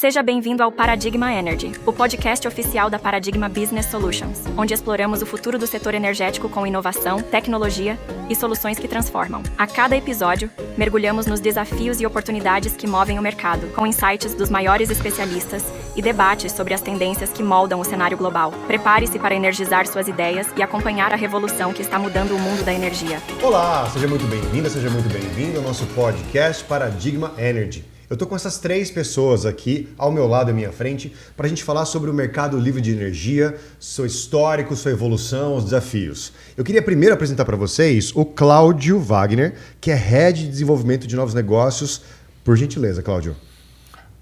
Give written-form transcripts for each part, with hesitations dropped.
Seja bem-vindo ao Paradigma Energy, o podcast oficial da Paradigma Business Solutions, onde exploramos o futuro do setor energético com inovação, tecnologia e soluções que transformam. A cada episódio, mergulhamos nos desafios e oportunidades que movem o mercado, com insights dos maiores especialistas e debates sobre as tendências que moldam o cenário global. Prepare-se para energizar suas ideias e acompanhar a revolução que está mudando o mundo da energia. Olá, seja muito bem-vinda, seja muito bem-vindo ao nosso podcast Paradigma Energy. Eu estou com essas três pessoas aqui, ao meu lado e à minha frente, para a gente falar sobre o mercado livre de energia, seu histórico, sua evolução, os desafios. Eu queria primeiro apresentar para vocês o Cláudio Wagner, que é Head de Desenvolvimento de Novos Negócios. Por gentileza, Cláudio.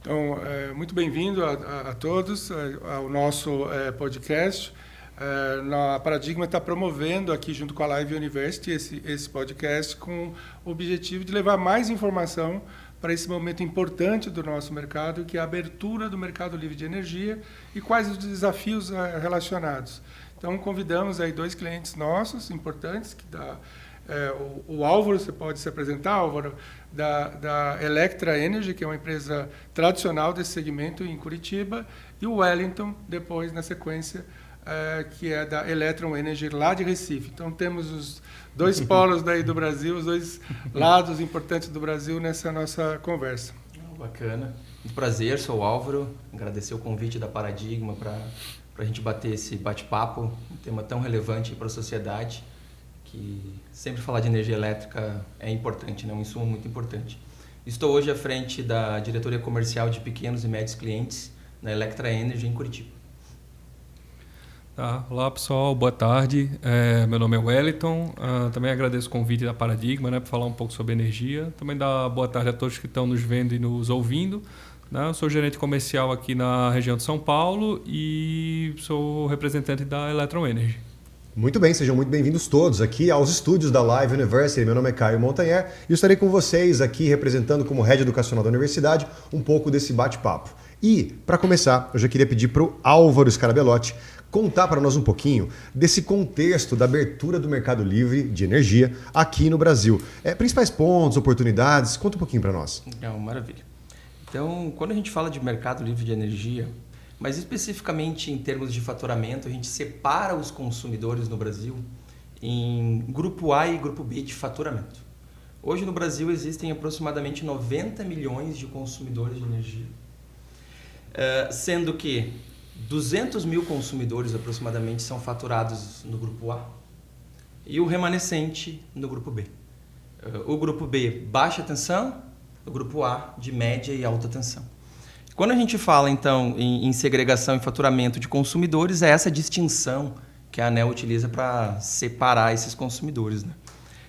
Então, muito bem-vindo a todos ao nosso podcast. A Paradigma está promovendo aqui, junto com a Live University, esse podcast com o objetivo de levar mais informação para esse momento importante do nosso mercado, que é a abertura do mercado livre de energia e quais os desafios relacionados. Então, convidamos aí dois clientes nossos importantes, que o Álvaro, você pode se apresentar, Álvaro, da Electra Energy, que é uma empresa tradicional desse segmento em Curitiba, e o Wellington, depois, na sequência, que é da Electron Energy, lá de Recife. Então, temos os dois polos daí do Brasil, os dois lados importantes do Brasil nessa nossa conversa. Bacana. Muito prazer, sou o Álvaro. Agradecer o convite da Paradigma para a gente bater esse bate-papo, um tema tão relevante para a sociedade, que sempre falar de energia elétrica é importante, né? Um insumo muito importante. Estou hoje à frente da diretoria comercial de pequenos e médios clientes na Electra Energy em Curitiba. Olá pessoal, boa tarde. Meu nome é Wellington. Também agradeço o convite da Paradigma, para falar um pouco sobre energia. Também dá boa tarde a todos que estão nos vendo e nos ouvindo. Eu sou gerente comercial aqui na região de São Paulo e sou representante da Electron Energy. Muito bem, sejam muito bem-vindos todos aqui aos estúdios da Live University. Meu nome é Caio Montanher e eu estarei com vocês aqui representando como Head Educacional da Universidade um pouco desse bate-papo. E, para começar, eu já queria pedir para o Álvaro Scarabellotti contar para nós um pouquinho desse contexto da abertura do mercado livre de energia aqui no Brasil. Principais pontos, oportunidades, conta um pouquinho para nós. Maravilha. Então, quando a gente fala de mercado livre de energia, mas especificamente em termos de faturamento, a gente separa os consumidores no Brasil em grupo A e grupo B de faturamento. Hoje no Brasil existem aproximadamente 90 milhões de consumidores de energia, sendo que 200 mil consumidores aproximadamente são faturados no grupo A e o remanescente no grupo B. O grupo B, baixa tensão, o grupo A, de média e alta tensão. Quando a gente fala, então, em segregação e faturamento de consumidores, é essa distinção que a ANEEL utiliza para separar esses consumidores, né?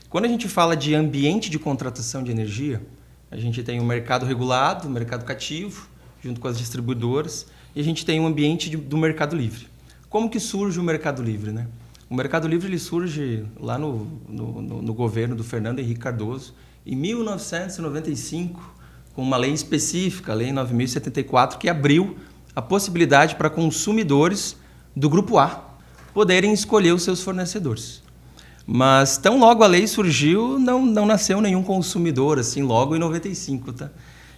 Quando a gente fala de ambiente de contratação de energia, a gente tem o mercado regulado, o mercado cativo, junto com as distribuidoras, e a gente tem um ambiente do mercado livre. Como que surge o mercado livre, né? O mercado livre ele surge lá no governo do Fernando Henrique Cardoso, em 1995, com uma lei específica, a Lei 9.074, que abriu a possibilidade para consumidores do grupo A poderem escolher os seus fornecedores. Mas tão logo a lei surgiu, não nasceu nenhum consumidor, assim, logo em 95, tá?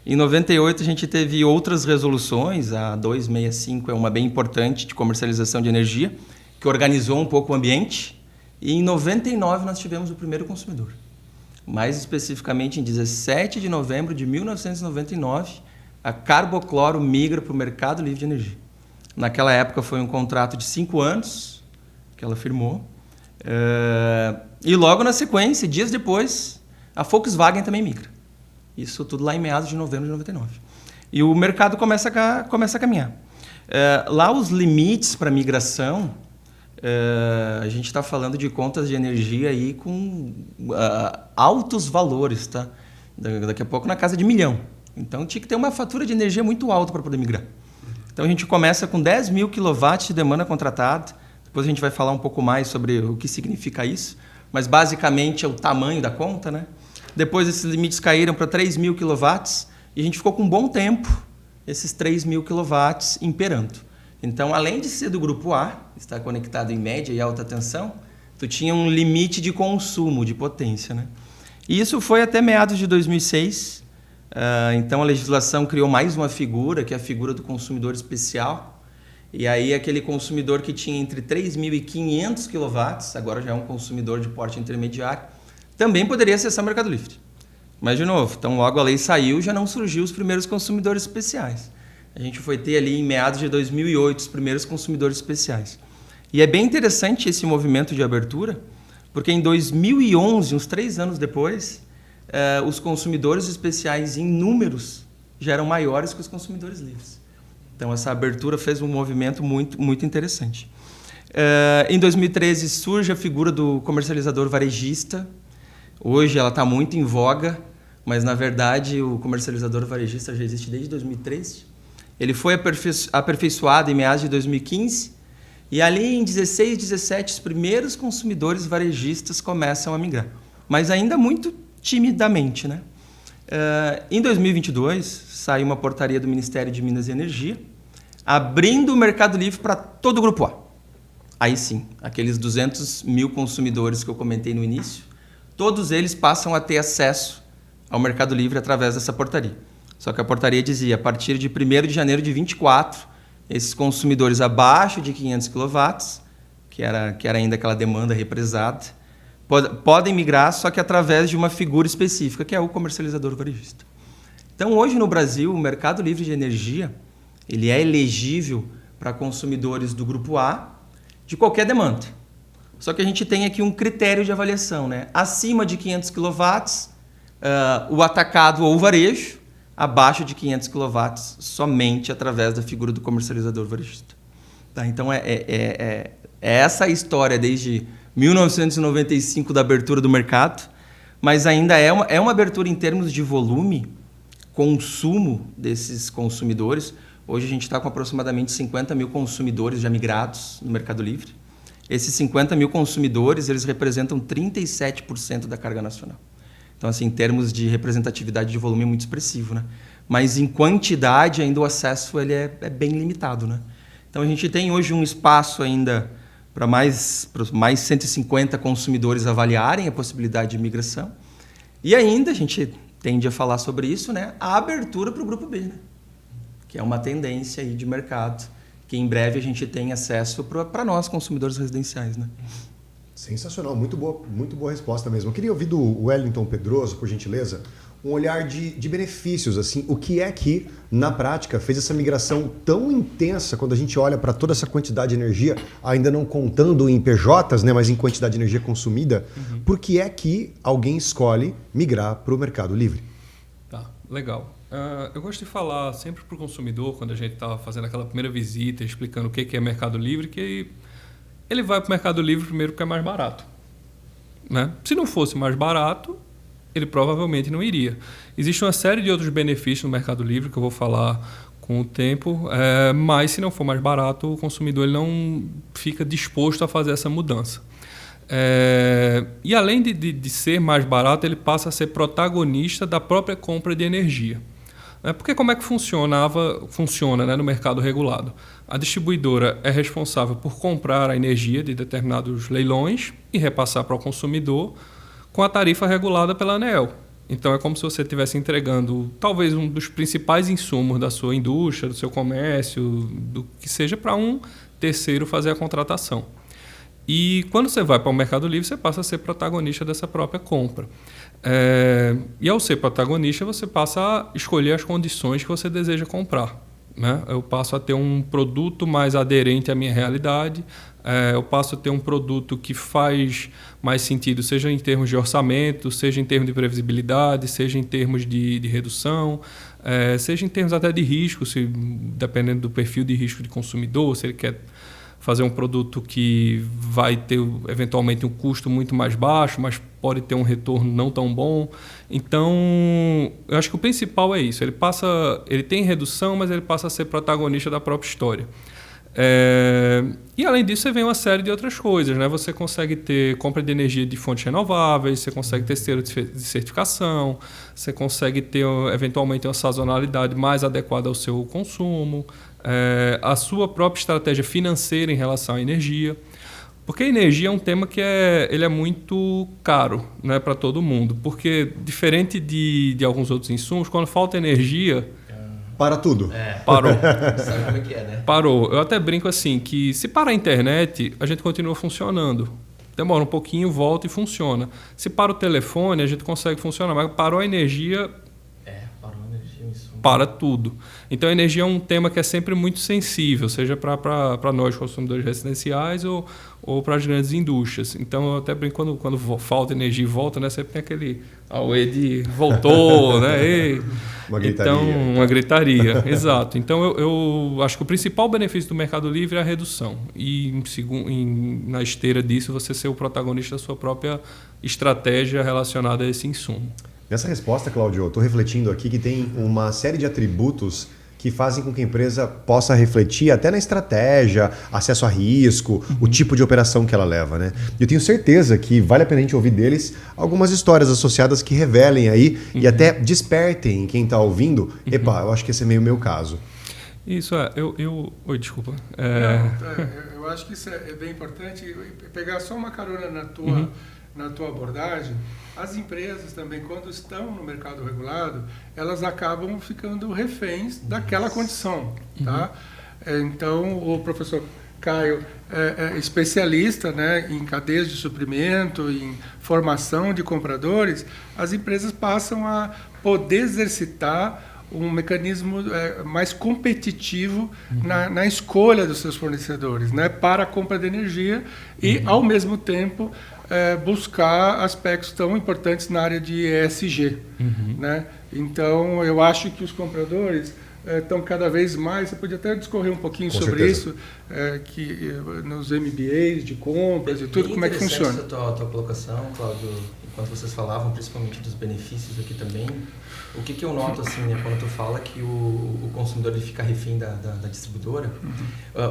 Em 98 a gente teve outras resoluções, a 265 é uma bem importante de comercialização de energia, que organizou um pouco o ambiente, e em 99 nós tivemos o primeiro consumidor. Mais especificamente em 17 de novembro de 1999, a Carbocloro migra para o mercado livre de energia. Naquela época foi um contrato de 5 anos que ela firmou, e logo na sequência, dias depois, a Volkswagen também migra. Isso tudo lá em meados de novembro de 99. E o mercado começa a caminhar. Lá os limites para migração, a gente está falando de contas de energia aí com altos valores, tá? Daqui a pouco na casa de 1 milhão. Então tinha que ter uma fatura de energia muito alta para poder migrar. Então a gente começa com 10 mil quilowatts de demanda contratada. Depois a gente vai falar um pouco mais sobre o que significa isso. Mas basicamente é o tamanho da conta, né? Depois esses limites caíram para 3 mil quilowatts e a gente ficou com um bom tempo esses 3 mil quilowatts imperando. Então, além de ser do grupo A, estar conectado em média e alta tensão, tu tinha um limite de consumo de potência, né? E isso foi até meados de 2006, Então, a legislação criou mais uma figura, que é a figura do consumidor especial. E aí, aquele consumidor que tinha entre 3.500 kW, agora já é um consumidor de porte intermediário, também poderia acessar o Mercado Livre. Mas, de novo, então logo a lei saiu, já não surgiu os primeiros consumidores especiais. A gente foi ter ali em meados de 2008 os primeiros consumidores especiais. E é bem interessante esse movimento de abertura, porque em 2011, uns 3 anos depois, os consumidores especiais em números já eram maiores que os consumidores livres. Então, essa abertura fez um movimento muito, muito interessante. Em 2013, surge a figura do comercializador varejista. Hoje ela está muito em voga, mas, na verdade, o comercializador varejista já existe desde 2013. Ele foi aperfeiçoado em meados de 2015 e ali em 16, 17, os primeiros consumidores varejistas começam a migrar, mas ainda muito timidamente, né? Em 2022, saiu uma portaria do Ministério de Minas e Energia, abrindo o Mercado Livre para todo o Grupo A. Aí sim, aqueles 200 mil consumidores que eu comentei no início, todos eles passam a ter acesso ao Mercado Livre através dessa portaria. Só que a portaria dizia, a partir de 1º de janeiro de 2024, esses consumidores abaixo de 500 kW, que era ainda aquela demanda represada, podem migrar, só que através de uma figura específica, que é o comercializador varejista. Então, hoje no Brasil, o Mercado Livre de Energia ele é elegível para consumidores do Grupo A de qualquer demanda. Só que a gente tem aqui um critério de avaliação, né? Acima de 500 kW, o atacado ou o varejo, abaixo de 500 kW, somente através da figura do comercializador varejista. Tá? Então, é essa a história desde 1995 da abertura do mercado, mas ainda é uma abertura em termos de volume, consumo desses consumidores. Hoje a gente está com aproximadamente 50 mil consumidores já migrados no Mercado Livre. Esses 50 mil consumidores, eles representam 37% da carga nacional. Então, assim, em termos de representatividade de volume, é muito expressivo, né? Mas em quantidade, ainda o acesso ele é bem limitado, né? Então, a gente tem hoje um espaço ainda para mais 150 consumidores avaliarem a possibilidade de migração. E ainda, a gente tende a falar sobre isso, né? A abertura para o Grupo B, né? Que é uma tendência aí de mercado, que em breve a gente tem acesso para nós, consumidores residenciais, né? Sensacional, muito boa resposta mesmo. Eu queria ouvir do Wellington Pedroso, por gentileza, um olhar de benefícios, assim, o que é que, na prática, fez essa migração tão intensa quando a gente olha para toda essa quantidade de energia, ainda não contando em PJs, né, mas em quantidade de energia consumida, por que é que alguém escolhe migrar para o Mercado Livre? Tá, legal. Eu gosto de falar sempre para o consumidor, quando a gente está fazendo aquela primeira visita, explicando o que é Mercado Livre, que ele vai para o Mercado Livre primeiro porque é mais barato, né? Se não fosse mais barato, ele provavelmente não iria. Existe uma série de outros benefícios no Mercado Livre que eu vou falar com o tempo, mas se não for mais barato, o consumidor ele não fica disposto a fazer essa mudança. E além de ser mais barato, ele passa a ser protagonista da própria compra de energia. Porque como é que funciona, né, no mercado regulado? A distribuidora é responsável por comprar a energia de determinados leilões e repassar para o consumidor com a tarifa regulada pela ANEEL. Então é como se você estivesse entregando talvez um dos principais insumos da sua indústria, do seu comércio, do que seja, para um terceiro fazer a contratação. E quando você vai para o Mercado Livre, você passa a ser protagonista dessa própria compra. E ao ser protagonista, você passa a escolher as condições que você deseja comprar, né? Eu passo a ter um produto mais aderente à minha realidade, eu passo a ter um produto que faz mais sentido, seja em termos de orçamento, seja em termos de previsibilidade, seja em termos de redução, seja em termos até de risco, dependendo do perfil de risco de consumidor, se ele quer fazer um produto que vai ter eventualmente um custo muito mais baixo, mas pode ter um retorno não tão bom. Então, eu acho que o principal é isso. Ele tem redução, mas ele passa a ser protagonista da própria história. E além disso, você vem uma série de outras coisas, né? Você consegue ter compra de energia de fontes renováveis, você consegue ter selo de certificação, você consegue ter eventualmente uma sazonalidade mais adequada ao seu consumo, a sua própria estratégia financeira em relação à energia. Porque a energia é um tema que ele é muito caro, né, para todo mundo. Porque, diferente de alguns outros insumos, quando falta energia... Para tudo. Parou. Sabe como é que é, né? Parou. Eu até brinco assim, que se parar a internet, a gente continua funcionando. Demora um pouquinho, volta e funciona. Se para o telefone, a gente consegue funcionar. Mas parou a energia... Parou a energia, isso. Para tudo. Então, a energia é um tema que é sempre muito sensível, seja para nós, consumidores residenciais, ou para as grandes indústrias. Então, eu até brinco, quando falta energia e volta, né, sempre tem aquele auê de voltou, né? E, Uma gritaria. Então, uma gritaria, exato. Então, eu acho que o principal benefício do Mercado Livre é a redução. E, na esteira disso, você ser o protagonista da sua própria estratégia relacionada a esse insumo. Nessa resposta, Cláudio, eu estou refletindo aqui que tem uma série de atributos que fazem com que a empresa possa refletir até na estratégia, acesso a risco, o tipo de operação que ela leva, né? E eu tenho certeza que vale a pena a gente ouvir deles algumas histórias associadas que revelem aí e até despertem em quem está ouvindo. Epa, eu acho que esse é meio o meu caso. Isso, Oi, desculpa. Eu acho que isso é bem importante. Pegar só uma carona na tua abordagem, as empresas também, quando estão no mercado regulado, elas acabam ficando reféns daquela condição. Tá? Então, o professor Caio é especialista, né, em cadeias de suprimento, em formação de compradores. As empresas passam a poder exercitar um mecanismo mais competitivo na escolha dos seus fornecedores, né, para a compra de energia e, ao mesmo tempo, buscar aspectos tão importantes na área de ESG. Né? Então, eu acho que os compradores estão cada vez mais... Você podia até discorrer um pouquinho Com sobre certeza. isso, nos MBAs de compras e tudo, como é que funciona. A tua colocação, Cláudio, enquanto vocês falavam, principalmente dos benefícios aqui também, o que eu noto, assim, né, quando tu fala que o consumidor ele fica refém da distribuidora,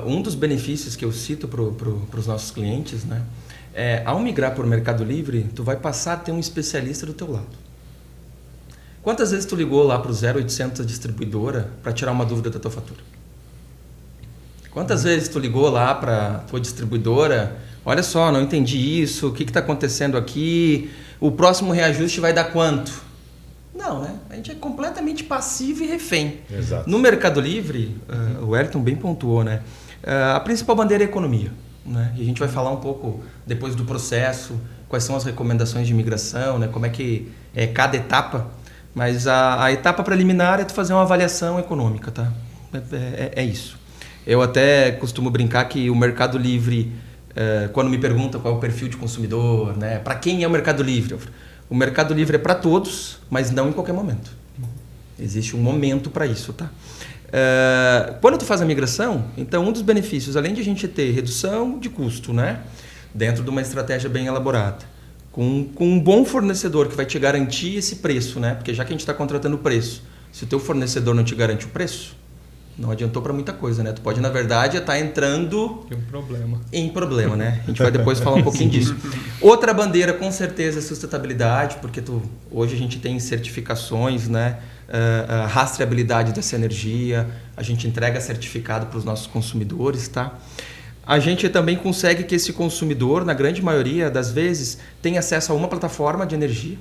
um dos benefícios que eu cito para os nossos clientes, né, ao migrar para o Mercado Livre, tu vai passar a ter um especialista do teu lado. Quantas vezes tu ligou lá para o 0800 distribuidora para tirar uma dúvida da tua fatura? Quantas vezes tu ligou lá para a tua distribuidora, olha só, não entendi isso, o que está acontecendo aqui, o próximo reajuste vai dar quanto? Não, né? A gente é completamente passivo e refém. Exato. No Mercado Livre, o Wellington bem pontuou, né? A principal bandeira é a economia. Né? E a gente vai falar um pouco depois do processo, quais são as recomendações de migração, né? Como é que é cada etapa. Mas a etapa preliminar é tu fazer uma avaliação econômica, tá? É isso. Eu até costumo brincar que o Mercado Livre, quando me perguntam qual é o perfil de consumidor, né? Para quem é o Mercado Livre? O Mercado Livre é para todos, mas não em qualquer momento. Existe um momento para isso, tá? Quando tu faz a migração, então um dos benefícios, além de a gente ter redução de custo, né? Dentro de uma estratégia bem elaborada, com um bom fornecedor que vai te garantir esse preço, né? Porque já que a gente está contratando o preço, se o teu fornecedor não te garante o preço, não adiantou para muita coisa, né? Tu pode, na verdade, estar entrando em problema, né? A gente vai depois falar um pouquinho disso. Outra bandeira, com certeza, é sustentabilidade, porque hoje a gente tem certificações, né? A rastreabilidade dessa energia, a gente entrega certificado para os nossos consumidores, tá? A gente também consegue que esse consumidor, na grande maioria das vezes, tenha acesso a uma plataforma de energia,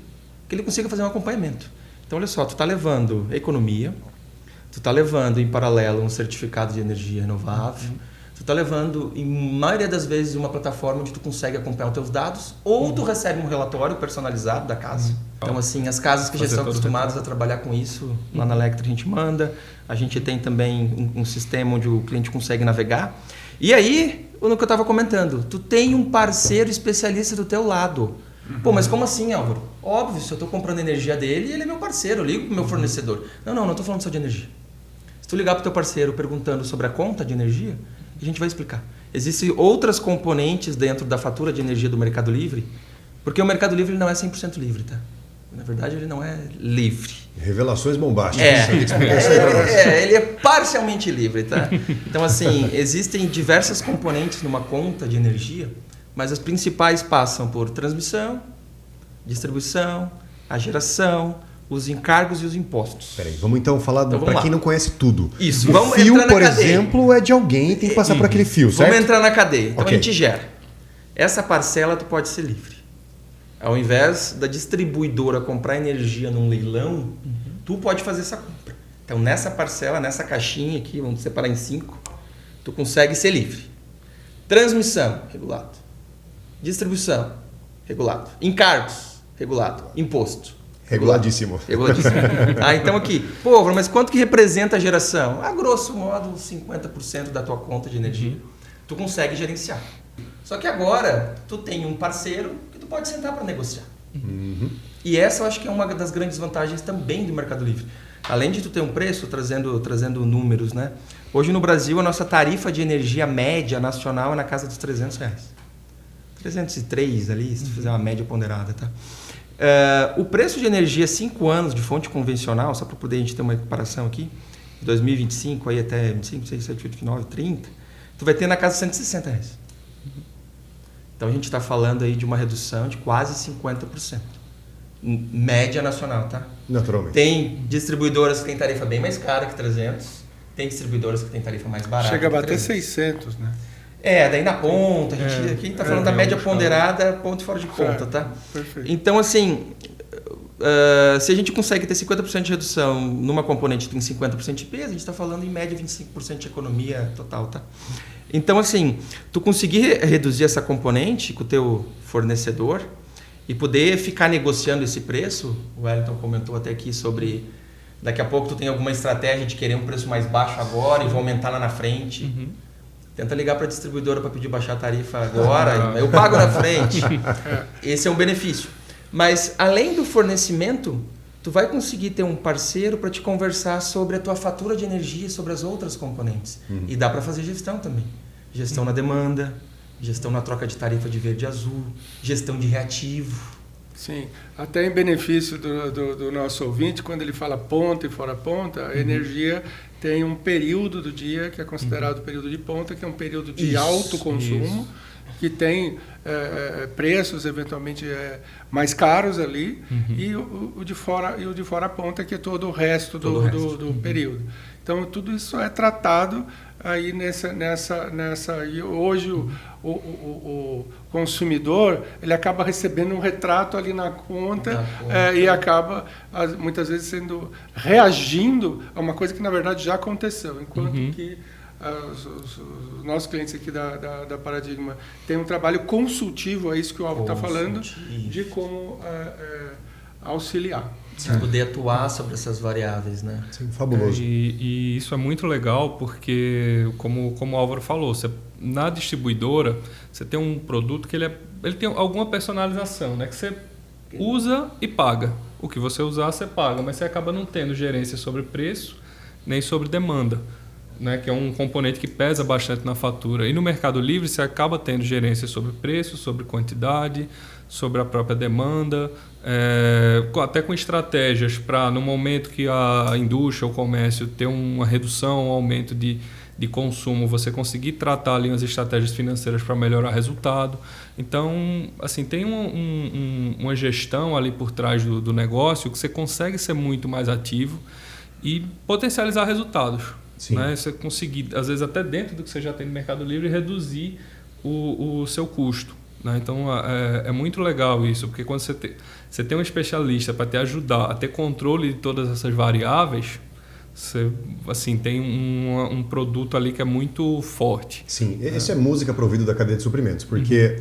que ele consiga fazer um acompanhamento. Então, olha só, tu está levando economia, tu está levando em paralelo um certificado de energia renovável, tu está levando, em maioria das vezes, uma plataforma onde tu consegue acompanhar os teus dados, ou tu recebe um relatório personalizado da casa. Então, assim, as casas que já estão acostumadas a trabalhar com isso, lá na Electra a gente manda. A gente tem também um sistema onde o cliente consegue navegar. E aí, no que eu estava comentando, tu tem um parceiro especialista do teu lado. Pô, mas como assim, Álvaro? Óbvio, se eu estou comprando energia dele, ele é meu parceiro, eu ligo para o meu fornecedor. Não estou falando só de energia. Se tu ligar para o teu parceiro perguntando sobre a conta de energia, a gente vai explicar. Existem outras componentes dentro da fatura de energia do Mercado Livre, porque o Mercado Livre não é 100% livre, tá? Na verdade, ele não é livre. Revelações bombásticas. Ele é parcialmente livre, tá? Então, assim, existem diversas componentes numa conta de energia, mas as principais passam por transmissão, distribuição, a geração, os encargos e os impostos. Peraí, vamos então falar para quem não conhece tudo. Isso, o vamos fio, entrar na por cadeia. exemplo, é de alguém, tem que passar por aquele fio, certo? Vamos entrar na cadeia. Então, a gente gera. essa parcela tu pode ser livre. Ao invés da distribuidora comprar energia num leilão, tu pode fazer essa compra. Então, nessa parcela, nessa caixinha aqui, vamos separar em 5, tu consegue ser livre. Transmissão, regulado. Distribuição, regulado. Encargos, regulado. Imposto. Reguladíssimo. Reguladíssimo. Então aqui, mas quanto que representa a geração? A grosso modo, 50% da tua conta de energia. Tu consegue gerenciar. Só que agora, tu tem um parceiro que tu pode sentar para negociar. E essa eu acho que é uma das grandes vantagens também do Mercado Livre. Além de tu ter um preço, trazendo números, né? Hoje no Brasil, a nossa tarifa de energia média nacional é na casa dos R$300. 303 ali, se tu fizer uma média ponderada, tá? O preço de energia 5 anos de fonte convencional, só para poder a gente ter uma comparação aqui, de 2025 aí até 25, 26, 27, 29, 30, tu vai ter na casa de R$160. Então a gente está falando aí de uma redução de quase 50%. Média nacional, tá? Naturalmente. Tem distribuidoras que têm tarifa bem mais cara que 300, tem distribuidoras que têm tarifa mais barata. Chega a bater 300. 600, né? Daí na ponta, aqui a gente está falando da média ponderada, ponto e fora de ponta, tá? Perfeito. Então, assim, se a gente consegue ter 50% de redução numa componente que tem 50% de peso, a gente está falando em média 25% de economia total, tá? Então, assim, tu conseguir reduzir essa componente com o teu fornecedor e poder ficar negociando esse preço, o Wellington comentou até aqui sobre daqui a pouco tu tem alguma estratégia de querer um preço mais baixo agora e vou aumentar lá na frente. Tenta ligar para a distribuidora para pedir baixar a tarifa agora, eu pago na frente. Esse é um benefício. Mas além do fornecimento, tu vai conseguir ter um parceiro para te conversar sobre a tua fatura de energia, sobre as outras componentes. E dá para fazer gestão também. Gestão na demanda, gestão na troca de tarifa de verde e azul, gestão de reativo. Sim, até em benefício do nosso ouvinte, quando ele fala ponta e fora ponta, a energia tem um período do dia que é considerado período de ponta, que é um período de alto consumo, que tem preços eventualmente mais caros ali, e o de fora ponta, que é todo o resto do período. Então, tudo isso é tratado aí nessa e hoje o consumidor ele acaba recebendo um retrato ali na conta e acaba muitas vezes reagindo a uma coisa que na verdade já aconteceu, enquanto que os nossos clientes aqui da Paradigma têm um trabalho consultivo, é isso que o Álvaro está falando, de como auxiliar. Poder atuar sobre essas variáveis, né? Sim, fabuloso. E isso é muito legal porque, como o Álvaro falou, na distribuidora você tem um produto que ele tem alguma personalização, né? Que você usa e paga. O que você usar, você paga, mas você acaba não tendo gerência sobre preço nem sobre demanda, né? Que é um componente que pesa bastante na fatura. E no Mercado Livre você acaba tendo gerência sobre preço, sobre quantidade, sobre a própria demanda, até com estratégias para, no momento que a indústria ou o comércio tem uma redução, um aumento de consumo, você conseguir tratar ali umas estratégias financeiras para melhorar resultado. Então, assim, tem uma gestão ali por trás do negócio que você consegue ser muito mais ativo e potencializar resultados. Né? Você conseguir, às vezes até dentro do que você já tem no Mercado Livre, reduzir o seu custo. Né? Então, é muito legal isso, porque quando você tem um especialista para te ajudar a ter controle de todas essas variáveis, você assim, tem um produto ali que é muito forte. Sim, essa é música para o ouvido da cadeia de suprimentos, porque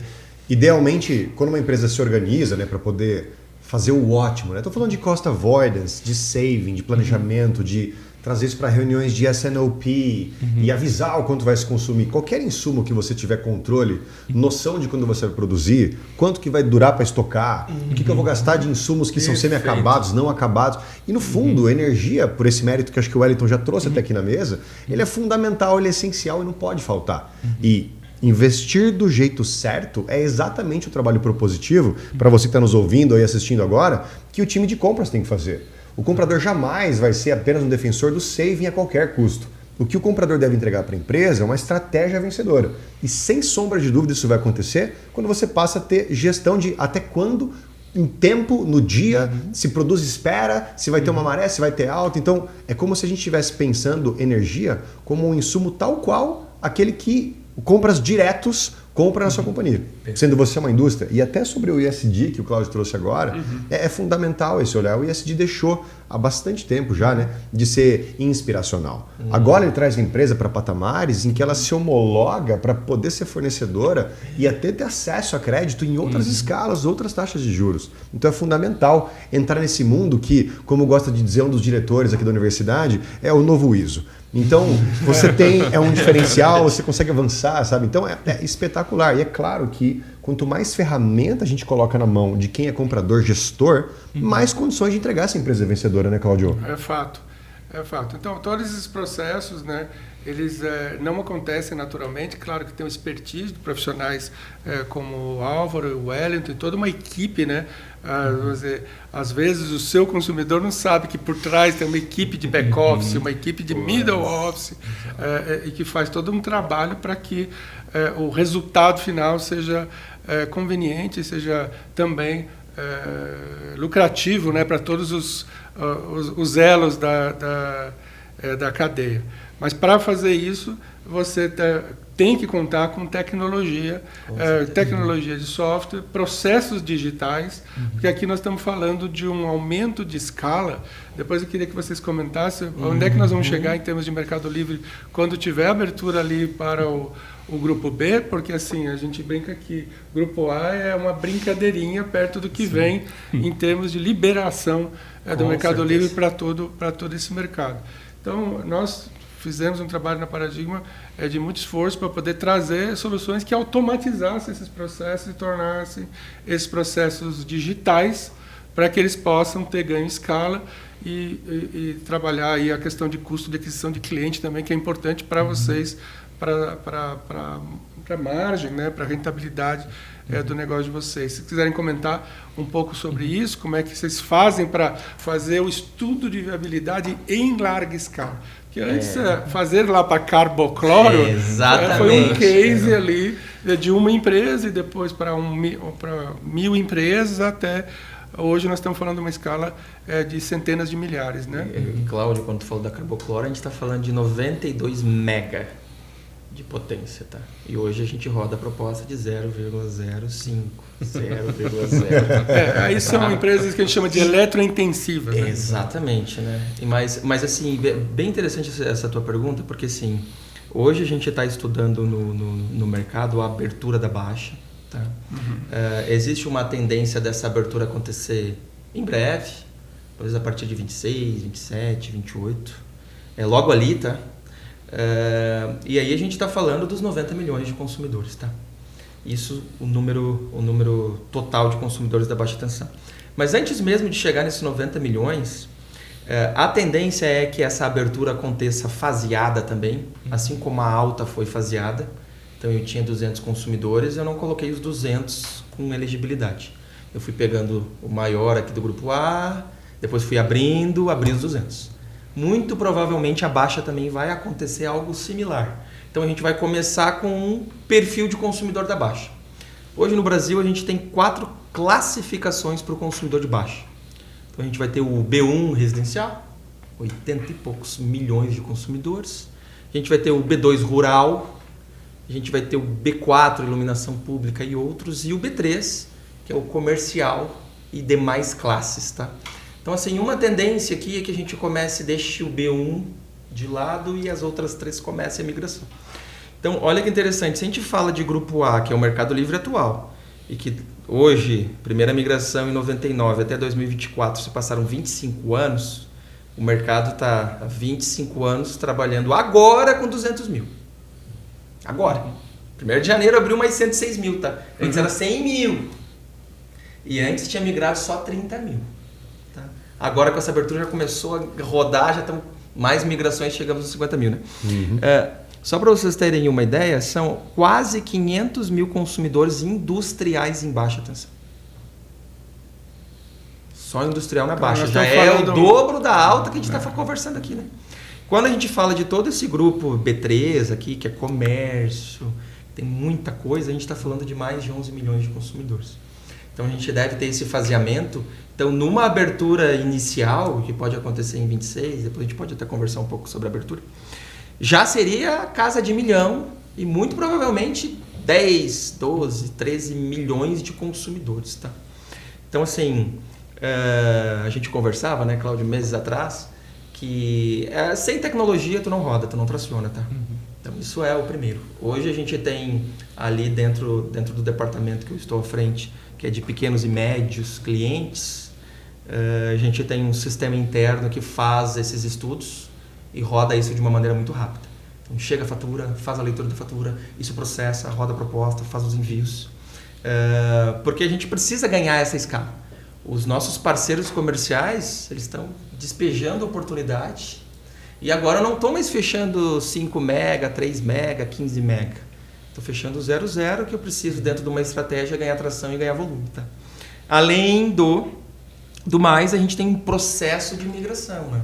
idealmente, quando uma empresa se organiza, né, para poder fazer o ótimo, estou falando de cost avoidance, de saving, de planejamento, de trazer isso para reuniões de S&OP e avisar o quanto vai se consumir. Qualquer insumo que você tiver controle, noção de quando você vai produzir, quanto que vai durar para estocar, o que eu vou gastar de insumos que são semi-acabados, não acabados. E no fundo, a energia, por esse mérito que acho que o Wellington já trouxe até aqui na mesa, ele é fundamental, ele é essencial e não pode faltar. E investir do jeito certo é exatamente o trabalho propositivo, para você que está nos ouvindo e assistindo agora, que o time de compras tem que fazer. O comprador jamais vai ser apenas um defensor do saving a qualquer custo. O que o comprador deve entregar para a empresa é uma estratégia vencedora. E sem sombra de dúvida isso vai acontecer quando você passa a ter gestão de até quando, em tempo, no dia, se produz espera, se vai ter uma maré, se vai ter alta. Então é como se a gente estivesse pensando energia como um insumo tal qual aquele que compras diretos compra na sua companhia, sendo você uma indústria. E até sobre o ESG que o Cláudio trouxe agora, é fundamental esse olhar. O ESG deixou há bastante tempo já, né, de ser inspiracional. Agora ele traz a empresa para patamares em que ela se homologa para poder ser fornecedora e até ter acesso a crédito em outras escalas, outras taxas de juros. Então é fundamental entrar nesse mundo que, como gosta de dizer um dos diretores aqui da universidade, é o novo ISO. Então, você tem um diferencial, você consegue avançar, sabe? Então, é espetacular. E é claro que quanto mais ferramenta a gente coloca na mão de quem é comprador, gestor, mais condições de entregar essa empresa vencedora, né, Cláudio? É fato. Então, todos esses processos, né, eles não acontecem naturalmente. Claro que tem uma expertise de profissionais como o Álvaro, o Wellington, toda uma equipe, né? Às vezes o seu consumidor não sabe que por trás tem uma equipe de back-office, uma equipe de middle office, e que faz todo um trabalho para que o resultado final seja conveniente, seja também lucrativo, né, para todos os elos da cadeia. Mas para fazer isso, você tem que contar com tecnologia, tecnologia de software, processos digitais, porque aqui nós estamos falando de um aumento de escala. Depois eu queria que vocês comentassem onde é que nós vamos chegar em termos de Mercado Livre quando tiver abertura ali para o Grupo B, porque assim, a gente brinca que o Grupo A é uma brincadeirinha perto do que vem em termos de liberação do Mercado Livre para todo esse mercado. Então, nós fizemos um trabalho na Paradigma de muito esforço para poder trazer soluções que automatizassem esses processos e tornassem esses processos digitais para que eles possam ter ganho em escala e trabalhar aí a questão de custo de aquisição de cliente também, que é importante para vocês, para a margem, né, para a rentabilidade do negócio de vocês. Se quiserem comentar um pouco sobre isso, como é que vocês fazem para fazer o estudo de viabilidade em larga escala? Porque antes, fazer lá para carbocloro foi um case ali de uma empresa e depois para 1.000 empresas até hoje nós estamos falando de uma escala de centenas de milhares, né? Cláudio, quando tu falou da carbocloro, a gente está falando de 92 mega de potência, tá? E hoje a gente roda a proposta de 0,05, 0,0. Aí são empresas que a gente chama de eletrointensivas. Né? Exatamente, né? Mas assim, bem interessante essa tua pergunta, porque assim, hoje a gente está estudando no mercado a abertura da baixa, tá? Existe uma tendência dessa abertura acontecer em breve, talvez a partir de 26, 27, 28. É logo ali, tá? E aí a gente está falando dos 90 milhões de consumidores, tá? Isso o número total de consumidores da baixa tensão. Mas antes mesmo de chegar nesses 90 milhões, a tendência é que essa abertura aconteça faseada também, assim como a alta foi faseada. Então eu tinha 200 consumidores, eu não coloquei os 200 com elegibilidade. Eu fui pegando o maior aqui do grupo A, depois fui abri os 200. Muito provavelmente a baixa também vai acontecer algo similar. Então a gente vai começar com um perfil de consumidor da baixa. Hoje no Brasil a gente tem 4 classificações para o consumidor de baixa. Então a gente vai ter o B1 residencial, 80 e poucos milhões de consumidores. A gente vai ter o B2 rural, a gente vai ter o B4 iluminação pública e outros, e o B3, que é o comercial e demais classes, tá? Então, assim, uma tendência aqui é que a gente comece e deixe o B1 de lado e as outras 3 comecem a migração. Então, olha que interessante, se a gente fala de grupo A, que é o Mercado Livre atual, e que hoje, primeira migração em 99 até 2024, se passaram 25 anos, o mercado está há 25 anos trabalhando agora com 200 mil. Agora. 1º de janeiro abriu mais 106 mil, tá? Antes era 100 mil. E antes tinha migrado só 30 mil. Agora com essa abertura já começou a rodar, já estão mais migrações, chegamos aos 50 mil, né? Só para vocês terem uma ideia, são quase 500 mil consumidores industriais em baixa tensão. Só industrial na baixa. Já é o dobro da alta que a gente está conversando aqui, né? Quando a gente fala de todo esse grupo B3 aqui, que é comércio, tem muita coisa, a gente está falando de mais de 11 milhões de consumidores. Então a gente deve ter esse faseamento. Então, numa abertura inicial, que pode acontecer em 26, depois a gente pode até conversar um pouco sobre a abertura, já seria casa de 1 milhão e muito provavelmente 10, 12, 13 milhões de consumidores, tá? Então, assim, a gente conversava, né, Cláudio, meses atrás, que sem tecnologia tu não roda, tu não traciona, tá? Então, isso é o primeiro. Hoje a gente tem ali dentro do departamento que eu estou à frente, que é de pequenos e médios clientes, a gente tem um sistema interno que faz esses estudos e roda isso de uma maneira muito rápida. Então, chega a fatura, faz a leitura da fatura, isso processa, roda a proposta, faz os envios. Porque a gente precisa ganhar essa escala. Os nossos parceiros comerciais, eles estão despejando oportunidade e agora não estão mais fechando 5 mega, 3 mega, 15 mega. Estou fechando 0,0 que eu preciso dentro de uma estratégia ganhar tração e ganhar volume. Tá? Além do mais, a gente tem um processo de migração, né?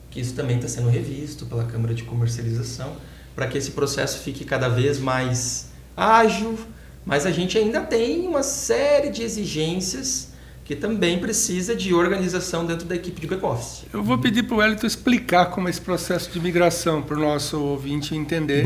Que isso também está sendo revisto pela Câmara de Comercialização, para que esse processo fique cada vez mais ágil, mas a gente ainda tem uma série de exigências que também precisa de organização dentro da equipe de back-office. Eu vou pedir para o Wellington explicar como é esse processo de migração, para o nosso ouvinte entender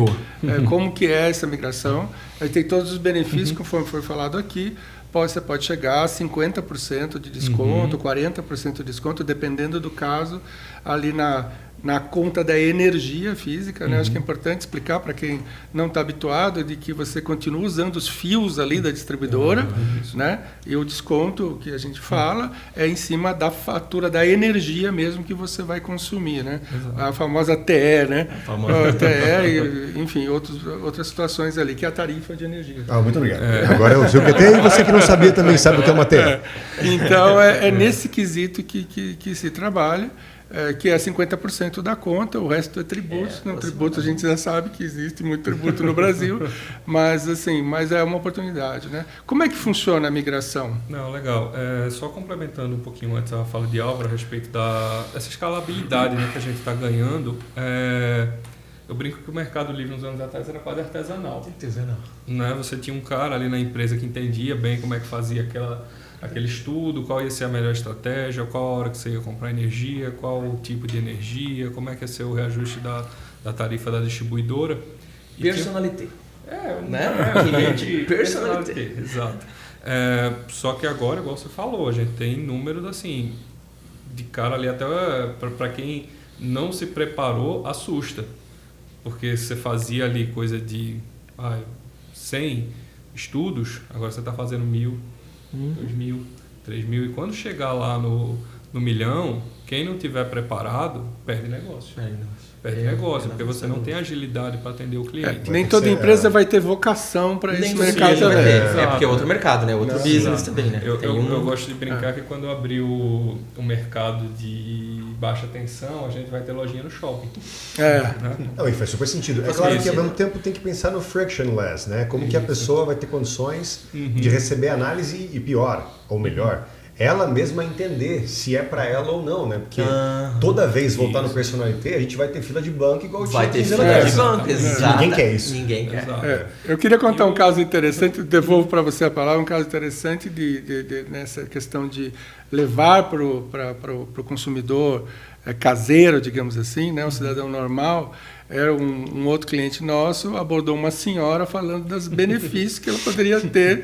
como que é essa migração. Aí tem todos os benefícios, conforme foi falado aqui. Você pode chegar a 50% de desconto, 40% de desconto, dependendo do caso, ali na conta da energia física, né? Acho que é importante explicar para quem não está habituado de que você continua usando os fios ali da distribuidora, né? E o desconto que a gente fala é em cima da fatura da energia mesmo que você vai consumir, né? A famosa TE, né? A TE, enfim, outras situações ali, que é a tarifa de energia. Muito obrigado. Agora eu sei o que tem e você que não sabia também sabe o que é uma TE. Então, é nesse quesito que se trabalha. Que é 50% da conta, o resto é tributos. Tributo a gente já sabe que existe muito tributo no Brasil, mas é uma oportunidade, né? Como é que funciona a migração? Não, legal. Só complementando um pouquinho antes a fala de Álvaro a respeito dessa escalabilidade, né, que a gente está ganhando. Eu brinco que o Mercado Livre uns anos atrás era quase artesanal. Né? Você tinha um cara ali na empresa que entendia bem como é que fazia aquele estudo, qual ia ser a melhor estratégia, qual a hora que você ia comprar energia, qual o tipo de energia, como é que ia ser o reajuste da tarifa da distribuidora. Personalité. Cliente personalité. Exato. Só que agora, igual você falou, a gente tem números assim, de cara ali até para quem não se preparou, assusta. Porque você fazia ali coisa de 100 estudos, agora você está fazendo 1.000, 2.000, 3.000. E quando chegar lá no milhão, quem não tiver preparado, perde negócio. Perde negócio, porque você não tem agilidade para atender o cliente. Nem toda empresa vai ter vocação para esse mercado também. Porque é outro mercado, né? Outro business também, né? Eu gosto de brincar que quando eu abrir o mercado de baixa tensão, a gente vai ter lojinha no shopping. Não, e faz super sentido. É claro que ao mesmo tempo tem que pensar no frictionless, né? Como que a pessoa vai ter condições de receber análise e pior, ou melhor, ela mesma entender se é para ela ou não, né? Porque toda vez voltar no personalité, a gente vai ter fila de banco igual vai ter fila de banco, exato. Ninguém quer isso. Ninguém quer. Eu queria contar um caso interessante, devolvo para você a palavra, um caso interessante nessa questão de levar para o consumidor caseiro, digamos assim, né? Um cidadão normal. Era um outro cliente nosso, abordou uma senhora falando dos benefícios que ela poderia ter